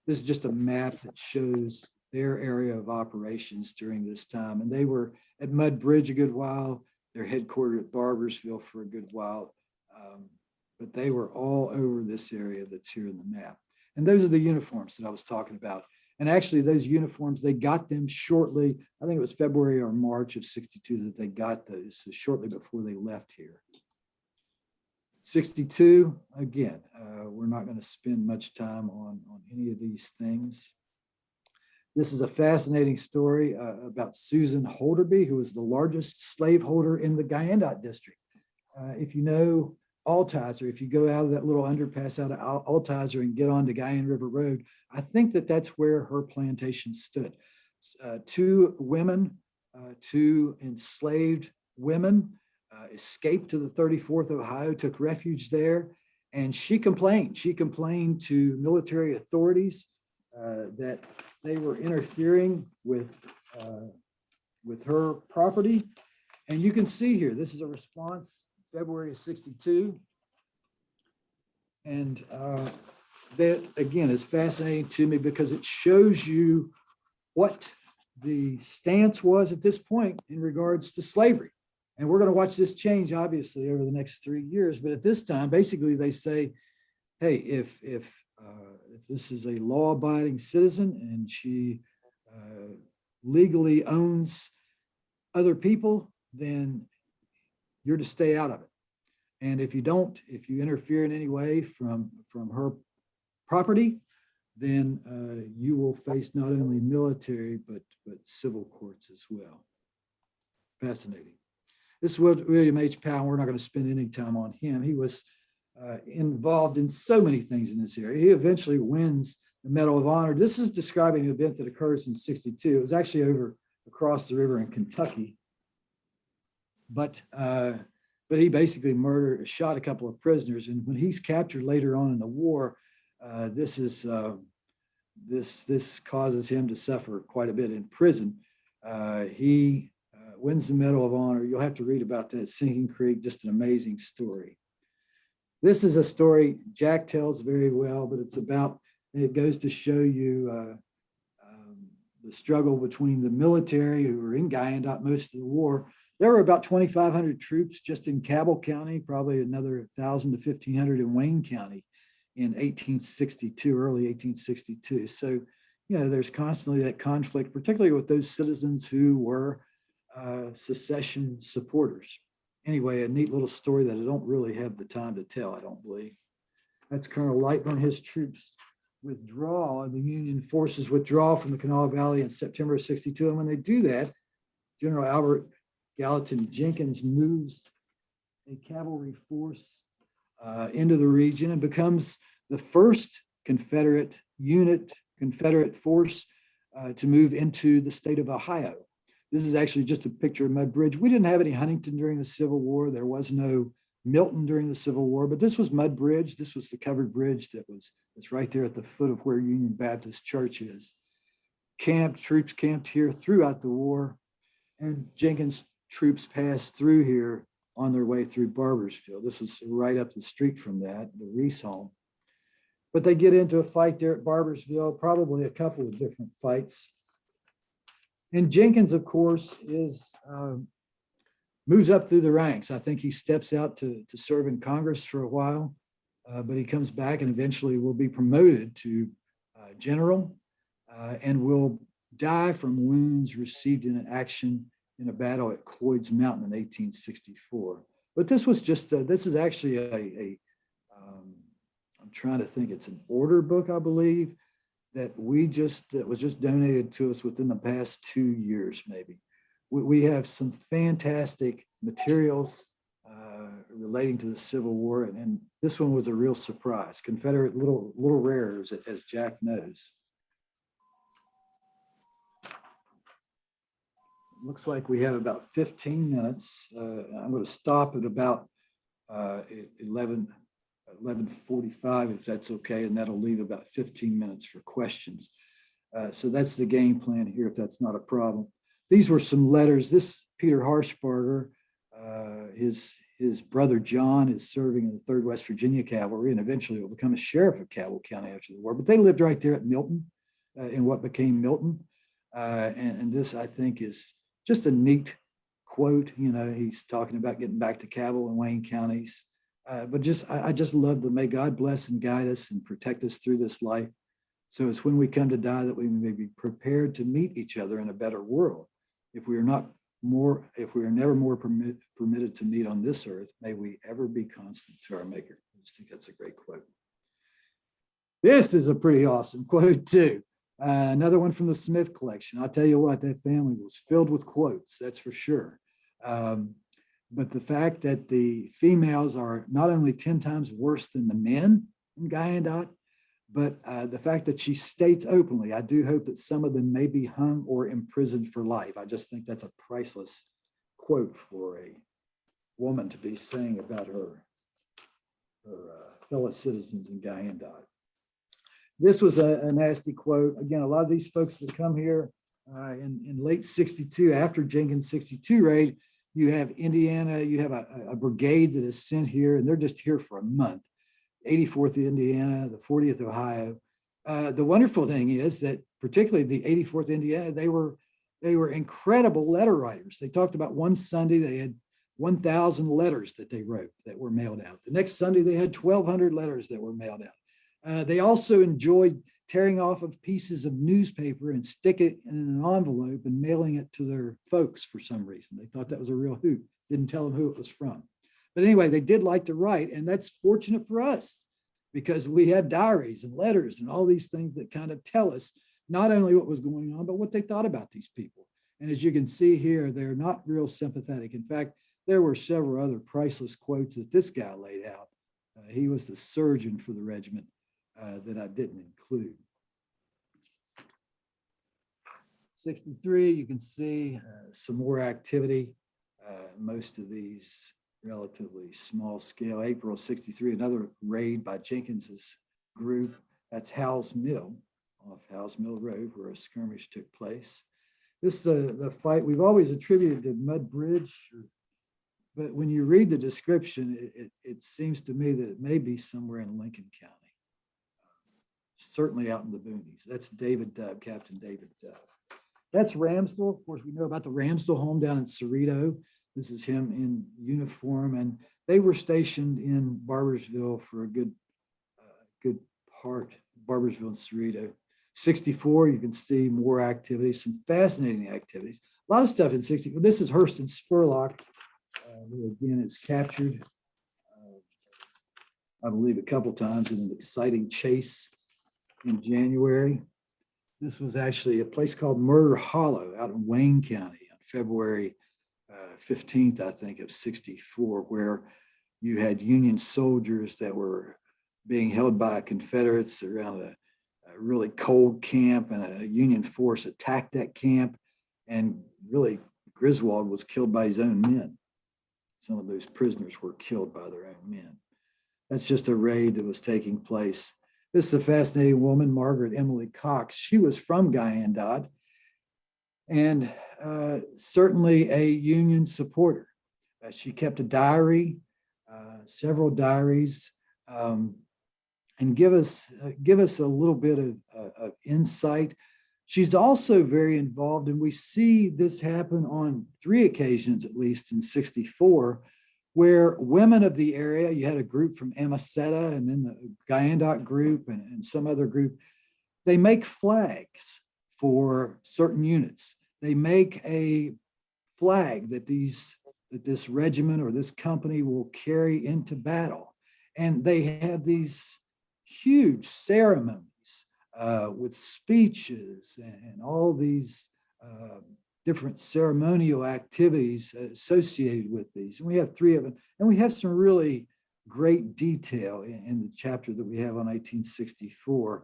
This is just a map that shows their area of operations during this time. And they were at Mud Bridge a good while. They're headquartered at Barbersville for a good while. But they were all over this area that's here in the map. And those are the uniforms that I was talking about. And actually those uniforms, they got them shortly, I think it was February or March of 62 that they got those, so shortly before they left here. 62, again, we're not going to spend much time on any of these things. This is a fascinating story about Susan Holderby, who was the largest slaveholder in the Guyandot district. If you know Altizer, if you go out of that little underpass out of Altizer and get onto Guyan River Road, I think that's where her plantation stood. Two enslaved women escaped to the 34th Ohio, took refuge there, and she complained. She complained to military authorities that they were interfering with her property. And you can see here, this is a response, February of 62. And that, again, is fascinating to me because it shows you what the stance was at this point in regards to slavery. And we're going to watch this change, obviously, over the next 3 years. But at this time, basically, they say, hey, if this is a law-abiding citizen and she legally owns other people, then you're to stay out of it. And if you don't, if you interfere in any way from her property, then you will face not only military, but civil courts as well. Fascinating. This is William H. Powell. We're not going to spend any time on him. He was involved in so many things in this area. He eventually wins the Medal of Honor. This is describing an event that occurs in 62. It was actually over across the river in Kentucky. But he basically shot a couple of prisoners. And when he's captured later on in the war, this causes him to suffer quite a bit in prison. He wins the Medal of Honor. You'll have to read about that. Sinking Creek, just an amazing story. This is a story Jack tells very well, but it goes to show you the struggle between the military, who were in Guyandot most of the war. There were about 2,500 troops just in Cabell County, probably another 1,000 to 1,500 in Wayne County in 1862, early 1862. So, there's constantly that conflict, particularly with those citizens who were secession supporters. Anyway, a neat little story that I don't really have the time to tell, I don't believe. That's Colonel Lightman. His troops withdraw, and the Union forces withdraw from the Kanawha Valley in September of 62. And when they do that, General Albert Gallatin Jenkins moves a cavalry force into the region and becomes the first Confederate unit Confederate force to move into the state of Ohio. This is actually just a picture of Mud Bridge. We didn't have any Huntington during the Civil War. There was no Milton during the Civil War, but this was Mud Bridge. This was the covered bridge that's right there at the foot of where Union Baptist Church is. Troops camped here throughout the war, and Jenkins troops passed through here on their way through Barbersville. This was right up the street from that, the Reese home. But they get into a fight there at Barbersville, probably a couple of different fights. And Jenkins, of course, moves up through the ranks. I think he steps out to serve in Congress for a while, but he comes back and eventually will be promoted to general and will die from wounds received in an action in a battle at Cloyd's Mountain in 1864. But this was just, this is actually I'm trying to think, it's an order book, I believe, that was just donated to us within the past 2 years, maybe. We have some fantastic materials relating to the Civil War, and this one was a real surprise. Confederate, little rare, as Jack knows. Looks like we have about 15 minutes. I'm going to stop at about 11:45, if that's okay, and that'll leave about 15 minutes for questions. So that's the game plan here, if that's not a problem. These were some letters. This Peter Harshbarger, his brother John is serving in the 3rd West Virginia Cavalry and eventually will become a sheriff of Cabell County after the war. But they lived right there at Milton, in what became Milton. And this, I think, is just a neat quote. You know, he's talking about getting back to Cabell and Wayne counties. But I just love the may God bless and guide us and protect us through this life. So it's when we come to die that we may be prepared to meet each other in a better world. If we are never more permitted to meet on this earth, may we ever be constant to our Maker. I just think that's a great quote. This is a pretty awesome quote too. Another one from the Smith collection. I'll tell you what, that family was filled with quotes, that's for sure. But the fact that the females are not only 10 times worse than the men in Wyandotte, but the fact that she states openly, I do hope that some of them may be hung or imprisoned for life. I just think that's a priceless quote for a woman to be saying about her fellow citizens in Wyandotte. This was a nasty quote. Again, a lot of these folks that come here in late 62, after Jenkins' 62 raid, you have Indiana, you have a brigade that is sent here, and they're just here for a month. 84th Indiana, the 40th Ohio. The wonderful thing is that particularly the 84th Indiana, they were incredible letter writers. They talked about one Sunday, they had 1,000 letters that they wrote that were mailed out. The next Sunday, they had 1,200 letters that were mailed out. They also enjoyed tearing off of pieces of newspaper and stick it in an envelope and mailing it to their folks for some reason. They thought that was a real hoot. Didn't tell them who it was from. But anyway, they did like to write, and that's fortunate for us because we have diaries and letters and all these things that kind of tell us not only what was going on, but what they thought about these people. And as you can see here, they're not real sympathetic. In fact, there were several other priceless quotes that this guy laid out. He was the surgeon for the regiment that I didn't include. 63, you can see some more activity. Most of these relatively small scale. April 63, another raid by Jenkins's group. That's Howell's Mill, off Howell's Mill Road, where a skirmish took place. This is the fight we've always attributed to Mud Bridge, but when you read the description, it seems to me that it may be somewhere in Lincoln County. Certainly out in the boonies. That's David Dove, Captain David Dove. That's Ramsdell. Of course, we know about the Ramsdell home down in Cerrito. This is him in uniform, and they were stationed in Barbersville for a good part, Barbersville and Cerrito. 64, you can see more activities, some fascinating activities. A lot of stuff in 60. This is Hurston Spurlock, who again is captured, I believe, a couple times in an exciting chase in January. This was actually a place called Murder Hollow out in Wayne County on February 15th, I think, of 64, where you had Union soldiers that were being held by Confederates around really cold camp, and a Union force attacked that camp, and really Griswold was killed by his own men. Some of those prisoners were killed by their own men. That's just a raid that was taking place. This is a fascinating woman, Margaret Emily Cox. She was from Guyandot, and certainly a Union supporter. She kept a diary, several diaries, and give us a little bit of insight. She's also very involved, and we see this happen on 3 occasions, at least in '64, where women of the area, you had a group from Amaceta and then the Guyandot group and some other group, they make flags for certain units. They make a flag that this regiment or this company will carry into battle. And they have these huge ceremonies with speeches and all these different ceremonial activities associated with these. And we have 3 of them. And we have some really great detail in the chapter that we have on 1864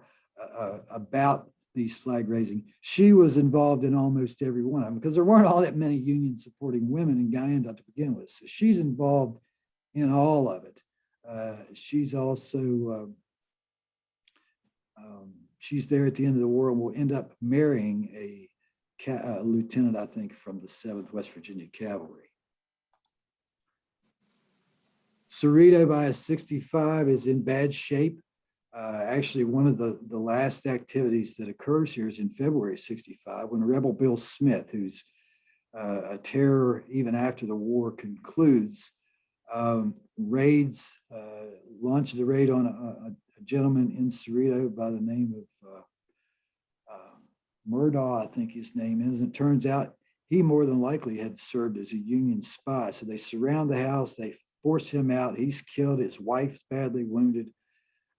about these flag raising. She was involved in almost every one of them because there weren't all that many Union supporting women in Guyandot to begin with. So she's involved in all of it. She's also, she's there at the end of the war and will end up marrying a lieutenant, I think, from the 7th West Virginia Cavalry. Cerrito by 65 is in bad shape. Actually, one of the last activities that occurs here is in February '65 when Rebel Bill Smith, who's a terror even after the war concludes, launches a raid on a gentleman in Cerrito by the name of Murdaugh, I think his name is. And it turns out he more than likely had served as a Union spy. So they surround the house, they force him out. He's killed, his wife's badly wounded.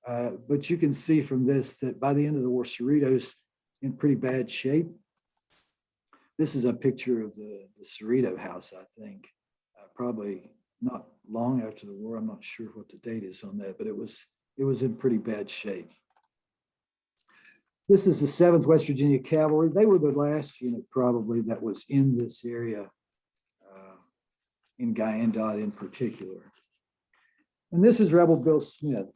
But you can see from this that by the end of the war, Cerrito's in pretty bad shape. This is a picture of the Cerrito house, I think, probably not long after the war. I'm not sure what the date is on that, but it was in pretty bad shape. This is the 7th West Virginia Cavalry. They were the last unit probably that was in this area, in Guyandot in particular. And this is Rebel Bill Smith.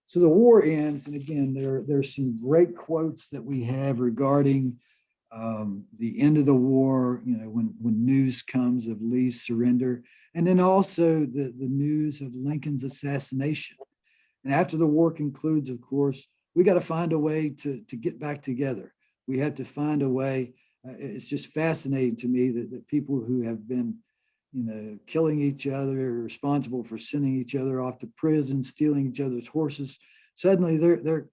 So the war ends, and again, there's some great quotes that we have regarding the end of the war, when news comes of Lee's surrender, and then also the news of Lincoln's assassination. And after the war concludes, of course, we got to find a way to get back together. We have to find a way. It's just fascinating to me that people who have been, killing each other, responsible for sending each other off to prison, stealing each other's horses, suddenly they're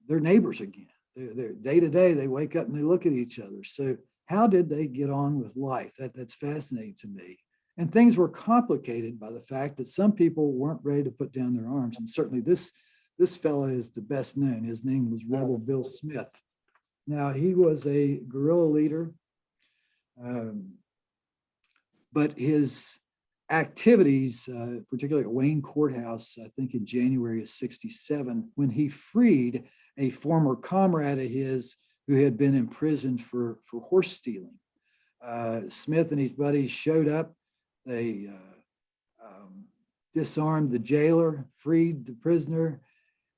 neighbors again. They're day to day, they wake up and they look at each other. So how did they get on with life? That's fascinating to me. And things were complicated by the fact that some people weren't ready to put down their arms. And certainly this fellow is the best known. His name was Rebel Bill Smith. Now, he was a guerrilla leader, but his activities, particularly at Wayne Courthouse, I think in January of '67, when he freed a former comrade of his who had been imprisoned for horse stealing. Smith and his buddies showed up. They disarmed the jailer, freed the prisoner,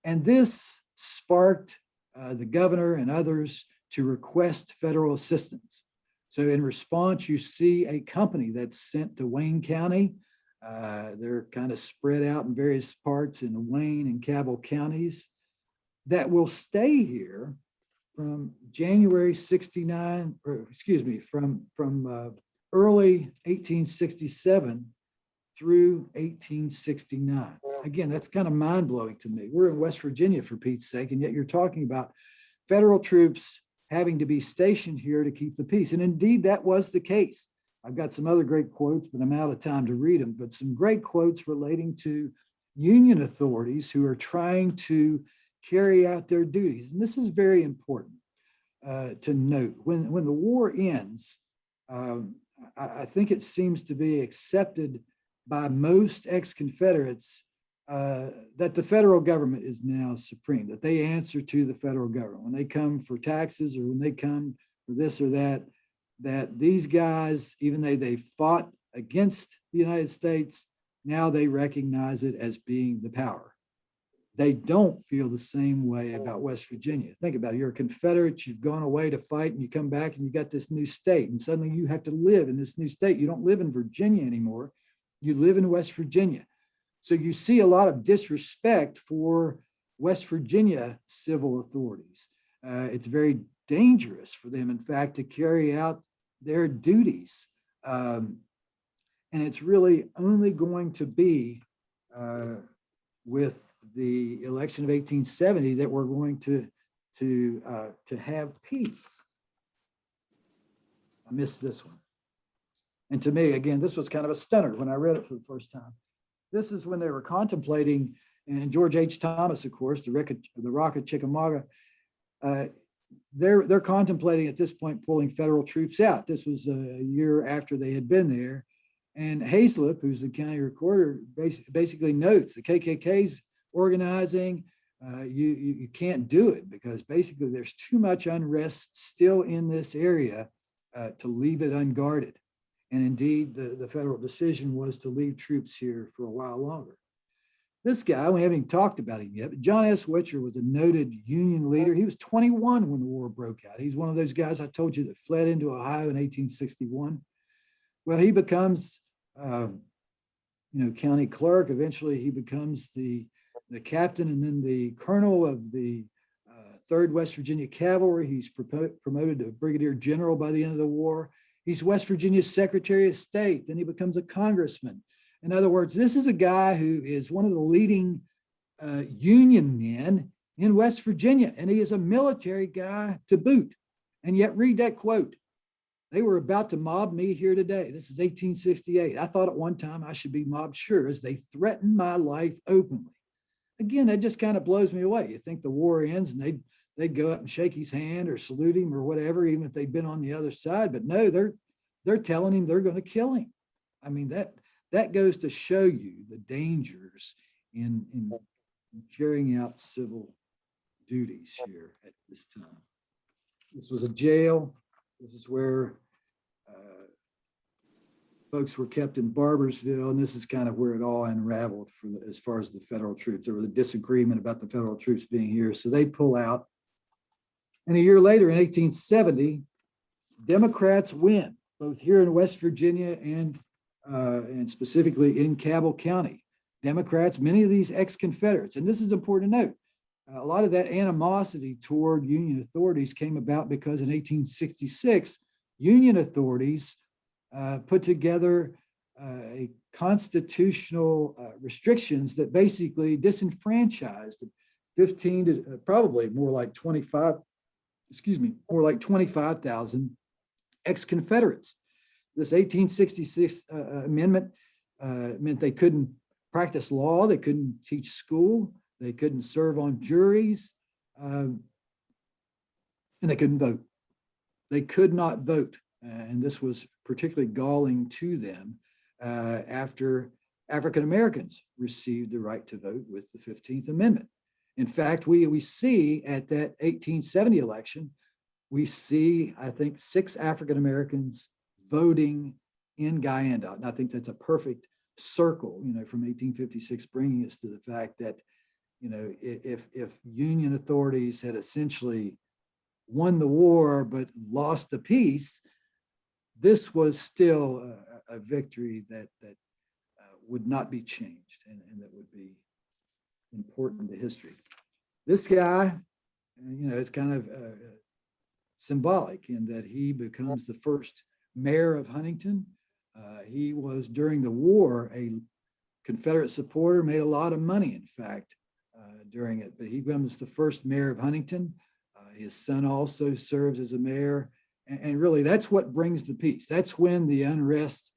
and this sparked the governor and others to request federal assistance. So in response, you see a company that's sent to Wayne County. They're kind of spread out in various parts in the Wayne and Cabell counties that will stay here from January '69, or excuse me, from early 1867 through 1869. Again, that's kind of mind-blowing to me. We're in West Virginia, for Pete's sake, and yet you're talking about federal troops having to be stationed here to keep the peace. And indeed, that was the case. I've got some other great quotes, but I'm out of time to read them, but some great quotes relating to Union authorities who are trying to carry out their duties. And this is very important to note. When the war ends, I think it seems to be accepted by most ex-Confederates that the federal government is now supreme, that they answer to the federal government. When they come for taxes or when they come for this or that, that these guys, even though they fought against the United States, now they recognize it as being the power. They don't feel the same way about West Virginia. Think about it. You're a Confederate, you've gone away to fight, and you come back and you got this new state, and suddenly you have to live in this new state. You don't live in Virginia anymore. You live in West Virginia. So you see a lot of disrespect for West Virginia civil authorities. It's very dangerous for them, in fact, to carry out their duties. And it's really only going to be with the election of 1870 that we're going to have peace. I missed this one. And to me, again, this was kind of a stunner when I read it for the first time. This is when they were contemplating, and George H. Thomas, of course, the Rock of Chickamauga, they're contemplating at this point pulling federal troops out. This was a year after they had been there. And Hazlip, who's the county recorder, basically notes the KKK's organizing. You can't do it because basically there's too much unrest still in this area to leave it unguarded. And indeed, the federal decision was to leave troops here for a while longer. This guy, we haven't even talked about him yet, but John S. Witcher was a noted Union leader. He was 21 when the war broke out. He's one of those guys I told you that fled into Ohio in 1861. Well, he becomes, county clerk. Eventually, he becomes the captain and then the colonel of the 3rd West Virginia Cavalry. He's promoted to brigadier general by the end of the war. He's West Virginia's Secretary of State. Then he becomes a congressman. In other words, this is a guy who is one of the leading Union men in West Virginia, and he is a military guy to boot. And yet, read that quote. They were about to mob me here today. This is 1868. I thought at one time I should be mobbed, sure, as they threatened my life openly. Again, that just kind of blows me away. You think the war ends and they'd go up and shake his hand or salute him or whatever, even if they'd been on the other side. But no, they're telling him they're going to kill him. I mean, that goes to show you the dangers in carrying out civil duties here at this time. This was a jail. This is where folks were kept in Barbersville, and this is kind of where it all unraveled as far as the federal troops. There was a disagreement about the federal troops being here, so they pull out. And a year later, in 1870, Democrats win, both here in West Virginia and specifically in Cabell County. Democrats, many of these ex-Confederates, and this is important to note, a lot of that animosity toward Union authorities came about because in 1866, Union authorities put together a constitutional restrictions that basically disenfranchised 15 to probably more like 25,000 ex-Confederates. This 1866 amendment meant they couldn't practice law, they couldn't teach school, they couldn't serve on juries, and they couldn't vote. They could not vote. And this was particularly galling to them after African Americans received the right to vote with the 15th Amendment. In fact, we see at that 1870 election, we see, I think, 6 African Americans voting in Guyandot. And I think that's a perfect circle, from 1856, bringing us to the fact that, if Union authorities had essentially won the war but lost the peace, this was still a victory that would not be changed and that would be important to history. This guy, it's kind of symbolic in that he becomes the first mayor of Huntington. He was, during the war, a Confederate supporter, made a lot of money, in fact, during it, but he becomes the first mayor of Huntington. His son also serves as a mayor. And really, that's what brings the peace. That's when the unrest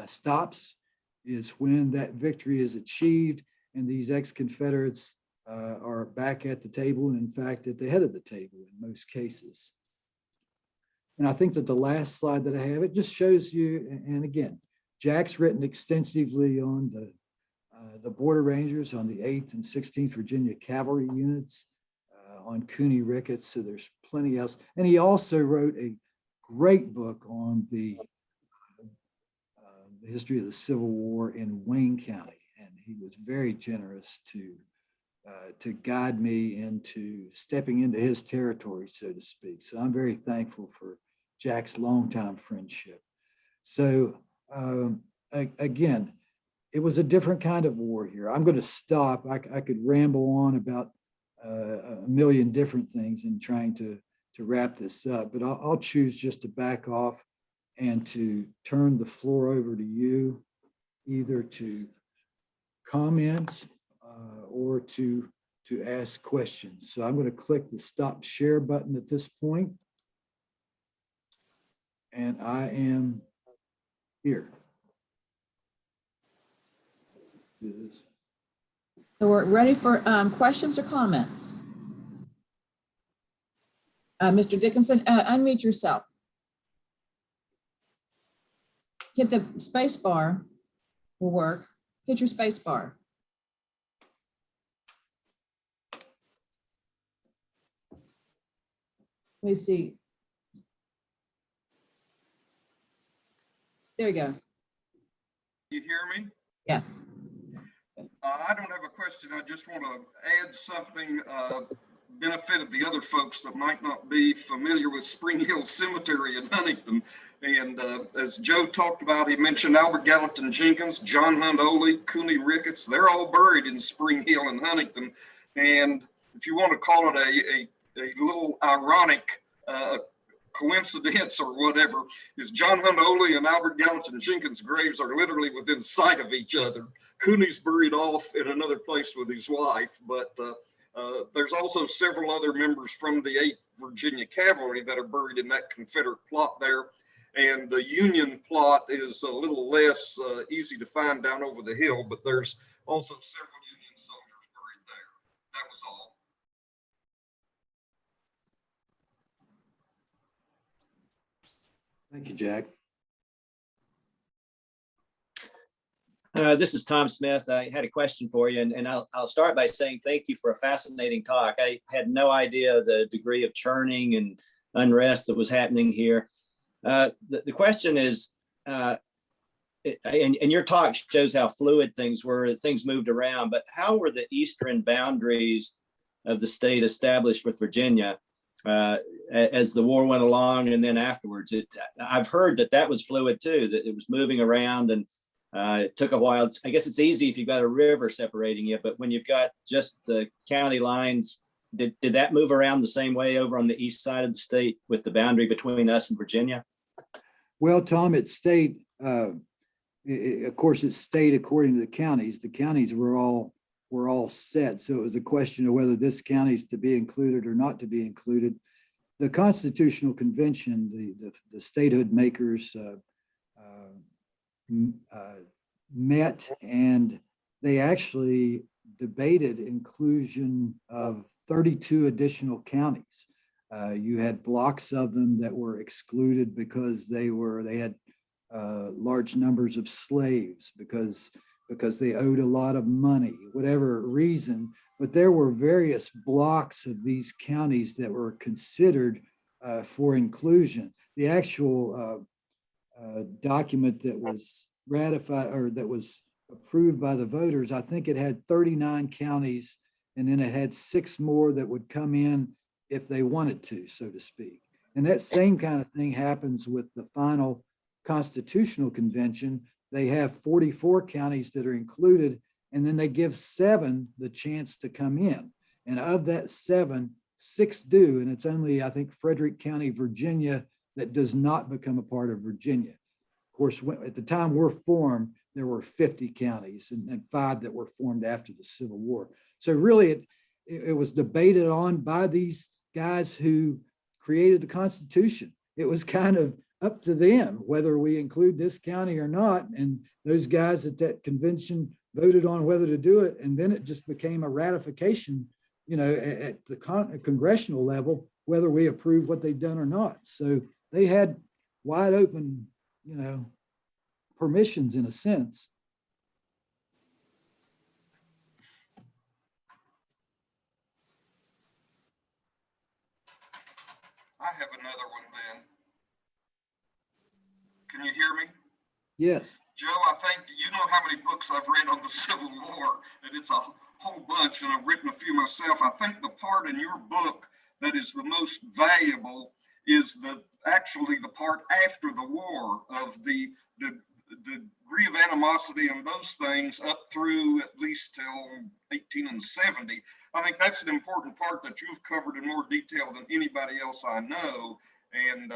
stops, is when that victory is achieved, and these ex-Confederates are back at the table, and in fact, at the head of the table in most cases. And I think that the last slide that I have, it just shows you, and again, Jack's written extensively on the Border Rangers on the 8th and 16th Virginia Cavalry units, on Cooney Ricketts. So there's plenty else. And he also wrote a great book on the history of the Civil War in Wayne County. And he was very generous to guide me into stepping into his territory, so to speak. So I'm very thankful for Jack's longtime friendship. So again, it was a different kind of war here. I'm going to stop. I could ramble on about a million different things in trying to wrap this up, but I'll choose just to back off and to turn the floor over to you, either to comment or to ask questions. So I'm going to click the stop share button at this point, and I am here. Do this. So we're ready for questions or comments. Mr. Dickinson, unmute yourself. Hit the space bar will work. Hit your space bar. Let me see. There you go. You hear me? Yes. I don't have a question. I just want to add something, benefit of the other folks that might not be familiar with Spring Hill Cemetery in Huntington. And as Joe talked about, he mentioned Albert Gallatin Jenkins, John Hunt Oley, Cooney Ricketts. They're all buried in Spring Hill in Huntington. And if you want to call it a little ironic coincidence or whatever, is John Hunt Oley and Albert Gallatin Jenkins' graves are literally within sight of each other. Cooney's buried off in another place with his wife, but there's also several other members from the 8th Virginia Cavalry that are buried in that Confederate plot there. And the Union plot is a little less easy to find down over the hill, but there's also several Union soldiers buried there. That was all. Thank you, Jack. This is Tom Smith. I had a question for you, and I'll start by saying thank you for a fascinating talk. I had no idea the degree of churning and unrest that was happening here. The question is, and your talk shows how fluid things were, things moved around, but how were the eastern boundaries of the state established with Virginia as the war went along and then afterwards? I've heard that was fluid too, that it was moving around, and it took a while. I guess it's easy if you've got a river separating you, but when you've got just the county lines, did that move around the same way over on the east side of the state with the boundary between us and Virginia? Well, Tom, it stayed, of course, it stayed according to the counties. The counties were all set. So it was a question of whether this county is to be included or not to be included. The Constitutional Convention, the statehood makers met, and they actually debated inclusion of 32 additional counties. You had blocks of them that were excluded because they had large numbers of slaves, because they owed a lot of money, whatever reason. But there were various blocks of these counties that were considered for inclusion. The actual document that was ratified, or that was approved by the voters, I think it had 39 counties, and then it had 6 more that would come in if they wanted to, so to speak. And that same kind of thing happens with the final Constitutional Convention. They have 44 counties that are included, and then they give 7 the chance to come in. And of that 7, 6 do, and it's only, I think, Frederick County, Virginia, that does not become a part of Virginia. Of course, at the time we're formed, there were 50 counties and 5 that were formed after the Civil War. So really, it was debated on by these guys who created the Constitution. It was kind of up to them whether we include this county or not. And those guys at that convention voted on whether to do it. And then it just became a ratification, at the congressional level, whether we approve what they've done or not. So they had wide open, permissions in a sense. another one then. Can you hear me? Yes. Joe, I think you know how many books I've read on the Civil War, and it's a whole bunch, and I've written a few myself. I think the part in your book that is the most valuable is actually the part after the war of the degree of animosity and those things up through at least till 1870. I think that's an important part that you've covered in more detail than anybody else I know. And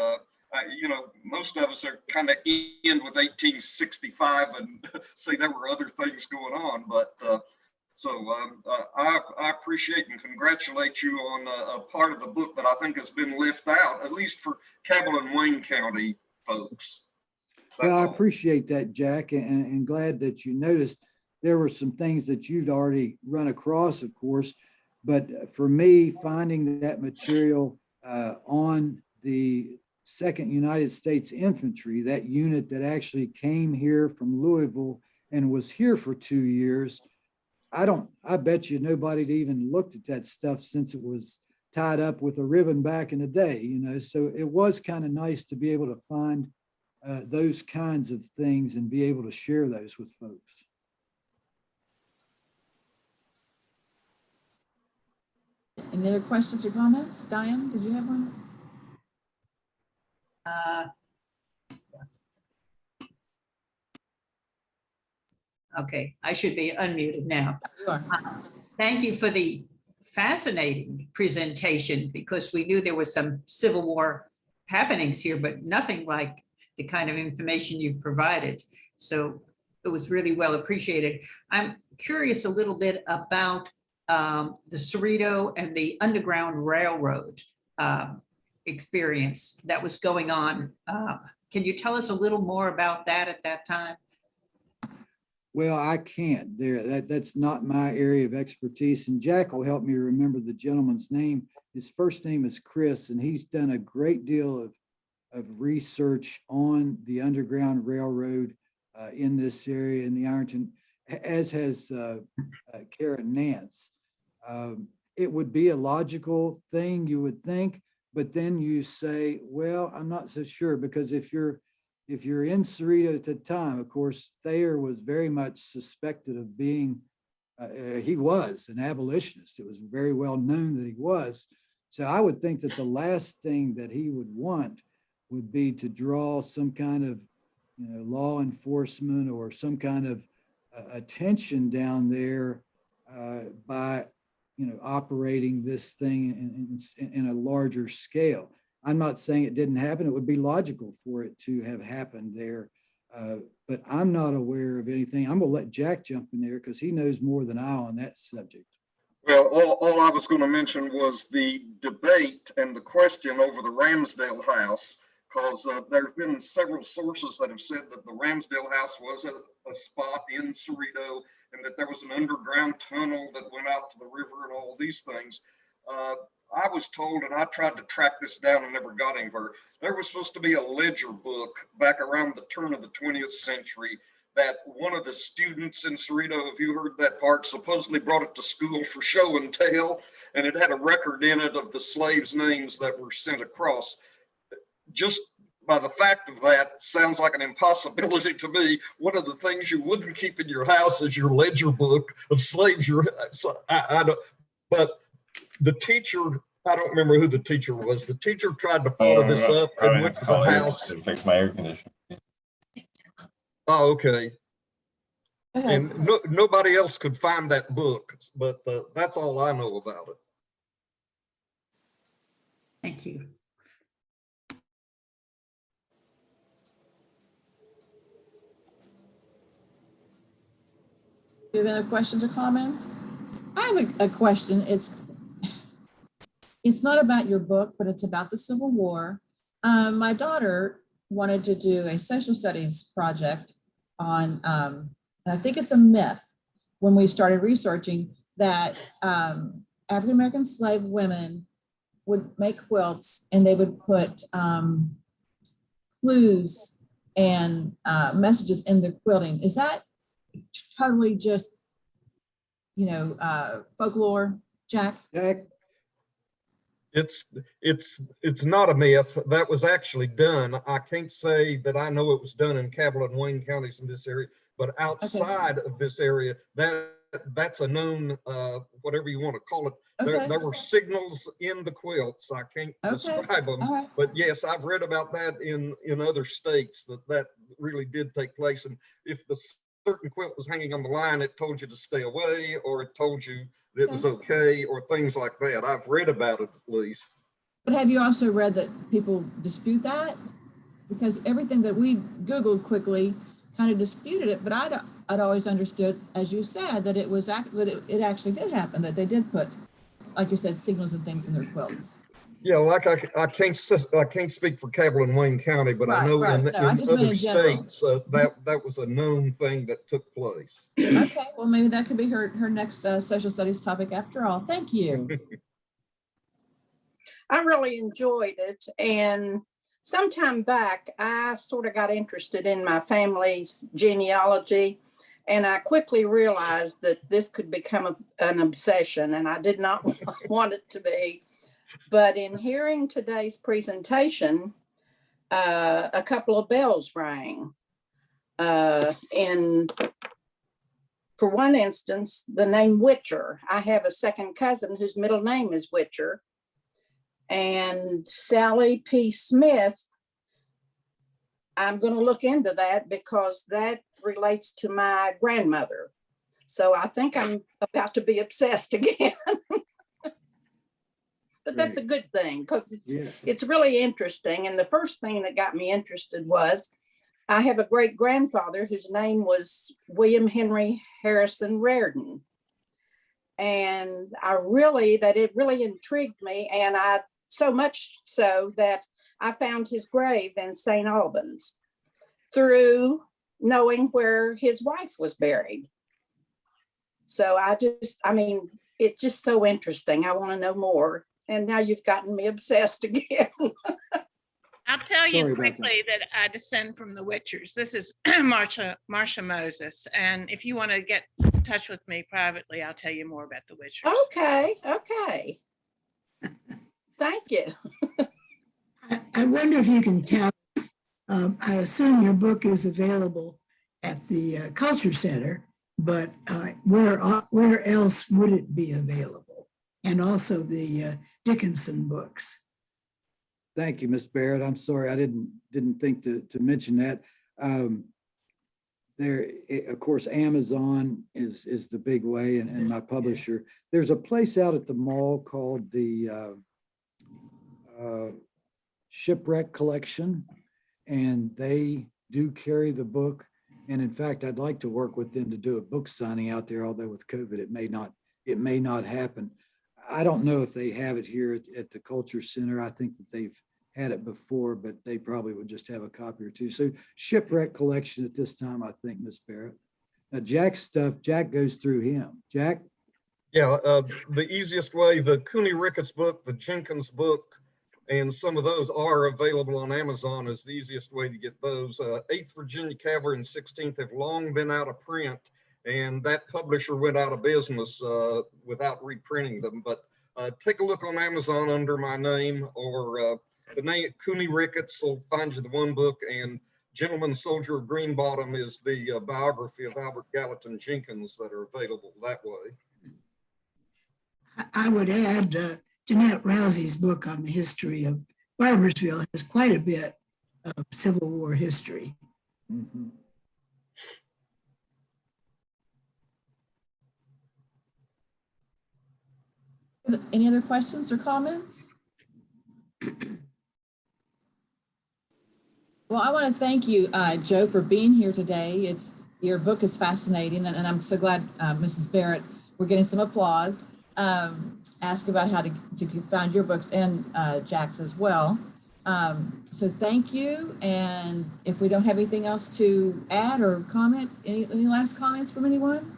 you know, most of us are kind of end with 1865 and say there were other things going on. But I appreciate and congratulate you on a part of the book that I think has been left out, at least for Cabell and Wayne County folks. That's Well, I all. appreciate that, Jack, and glad that you noticed there were some things that you'd already run across, of course. But for me, finding that material on the 2nd United States Infantry, that unit that actually came here from Louisville and was here for 2 years, I bet you nobody even looked at that stuff since it was tied up with a ribbon back in the day, you know. So it was kind of nice to be able to find those kinds of things and be able to share those with folks. Any other questions or comments? Diane, did you have one? Okay, I should be unmuted now. You are. Thank you for the fascinating presentation, because we knew there was some Civil War happenings here, but nothing like the kind of information you've provided. So it was really well appreciated. I'm curious a little bit about the Cerrito and the Underground Railroad experience that was going on. Can you tell us a little more about that at that time? Well, I can't. That's not my area of expertise. And Jack will help me remember the gentleman's name. His first name is Chris, and he's done a great deal of research on the Underground Railroad in this area in the Ironton, as has Karen Nance. It would be a logical thing, you would think, but then you say, well, I'm not so sure, because if you're in Cerrito at the time, of course, Thayer was very much suspected of being, he was an abolitionist. It was very well known that he was. So I would think that the last thing that he would want would be to draw some kind of, you know, law enforcement or some kind of attention down there by, you know, operating this thing in a larger scale. I'm not saying it didn't happen. It would be logical for it to have happened there, but I'm not aware of anything. I'm gonna let Jack jump in there because he knows more than I on that subject. Well, all I was going to mention was the debate and the question over the Ramsdale House, because there have been several sources that have said that the Ramsdale House was a spot in Cerrito, and that there was an underground tunnel that went out to the river and all these things. I was told, and I tried to track this down and never got anywhere, there was supposed to be a ledger book back around the turn of the 20th century that one of the students in Cerrito, if you heard that part, supposedly brought it to school for show and tell, and it had a record in it of the slaves' names that were sent across. Just by the fact of that, sounds like an impossibility to me. One of the things you wouldn't keep in your house is your ledger book of slaves. But the teacher, I don't remember who the teacher was. The teacher tried to follow this up and went to the house. To fix my air conditioner. Oh, okay. Okay. And nobody else could find that book, but that's all I know about it. Thank you. Do you have other questions or comments? I have a question. It's not about your book, but it's about the Civil War. My daughter wanted to do a social studies project on, and I think it's a myth when we started researching that African-American slave women would make quilts and they would put clues and messages in the quilting. Is that totally just, you know, folklore, Jack? Jack? It's not a myth. That was actually done. I can't say that I know it was done in Cabell and Wayne counties in this area, but outside of this area, that's a known, whatever you want to call it. Okay. There were signals in the quilts. I can't describe them, All right. but yes, I've read about that in other states that really did take place. And if the certain quilt was hanging on the line, it told you to stay away, or it told you that it was okay, or things like that. I've read about it at least. But have you also read that people dispute that? Because everything that we Googled quickly kind of disputed it, but I'd always understood, as you said, that it was that it actually did happen, that they did put, like you said, signals and things in their quilts. Yeah, like I can't speak for Cabell and Wayne County, but I know in other states that was a known thing that took place. Okay, well, maybe that could be her next social studies topic after all. Thank you. I really enjoyed it, and sometime back I sort of got interested in my family's genealogy, and I quickly realized that this could become an obsession, and I did not want it to be. But in hearing today's presentation, a couple of bells rang. And for one instance, the name Witcher. I have a second cousin whose middle name is Witcher. And Sally P. Smith, I'm going to look into that because that relates to my grandmother. So I think I'm about to be obsessed again. But that's a good thing because it's really interesting. And the first thing that got me interested was I have a great grandfather whose name was William Henry Harrison Raritan. And it really intrigued me. And so much so that I found his grave in St. Albans through knowing where his wife was buried. So it's just so interesting. I want to know more. And now you've gotten me obsessed again. I'll tell you quickly that I descend from the Witchers. This is Marsha Moses. And if you want to get in touch with me privately, I'll tell you more about the Witchers. Okay. Thank you. I wonder if you can tell us, I assume your book is available at the Culture Center, but where else would it be available? And also the Dickinson books. Thank you, Ms. Barrett. I'm sorry, I didn't think to mention that. Of course, Amazon is the big way, and my publisher. There's a place out at the mall called the Shipwreck Collection, and they do carry the book. And in fact, I'd like to work with them to do a book signing out there, although with COVID, it may not happen. I don't know if they have it here at the Culture Center. I think that they've had it before, but they probably would just have a copy or two. So Shipwreck Collection at this time, I think, Ms. Barrett. Now, Jack's stuff, Jack goes through him. Jack? Yeah, the easiest way, the Cooney Ricketts book, the Jenkins book, and some of those are available on Amazon is the easiest way to get those. 8th Virginia Cavalry and 16th have long been out of print, and that publisher went out of business without reprinting them. But take a look on Amazon under my name, or the name Cooney Ricketts will find you the one book, and Gentleman Soldier of Green Bottom is the biography of Albert Gallatin Jenkins that are available that way. I would add Jeanette Rousey's book on the history of Barboursville has quite a bit of Civil War history. Mm-hmm. Any other questions or comments? Well, I want to thank you, Joe, for being here today. Your book is fascinating, and I'm so glad, Mrs. Barrett, we're getting some applause. Ask about how to find your books, and Jack's as well. So thank you. And if we don't have anything else to add or comment, any last comments from anyone?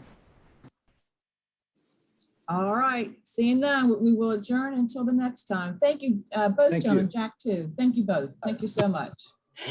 All right, seeing none, we will adjourn until the next time. Thank you, both gentlemen, Jack too. Thank you both. Thank you so much.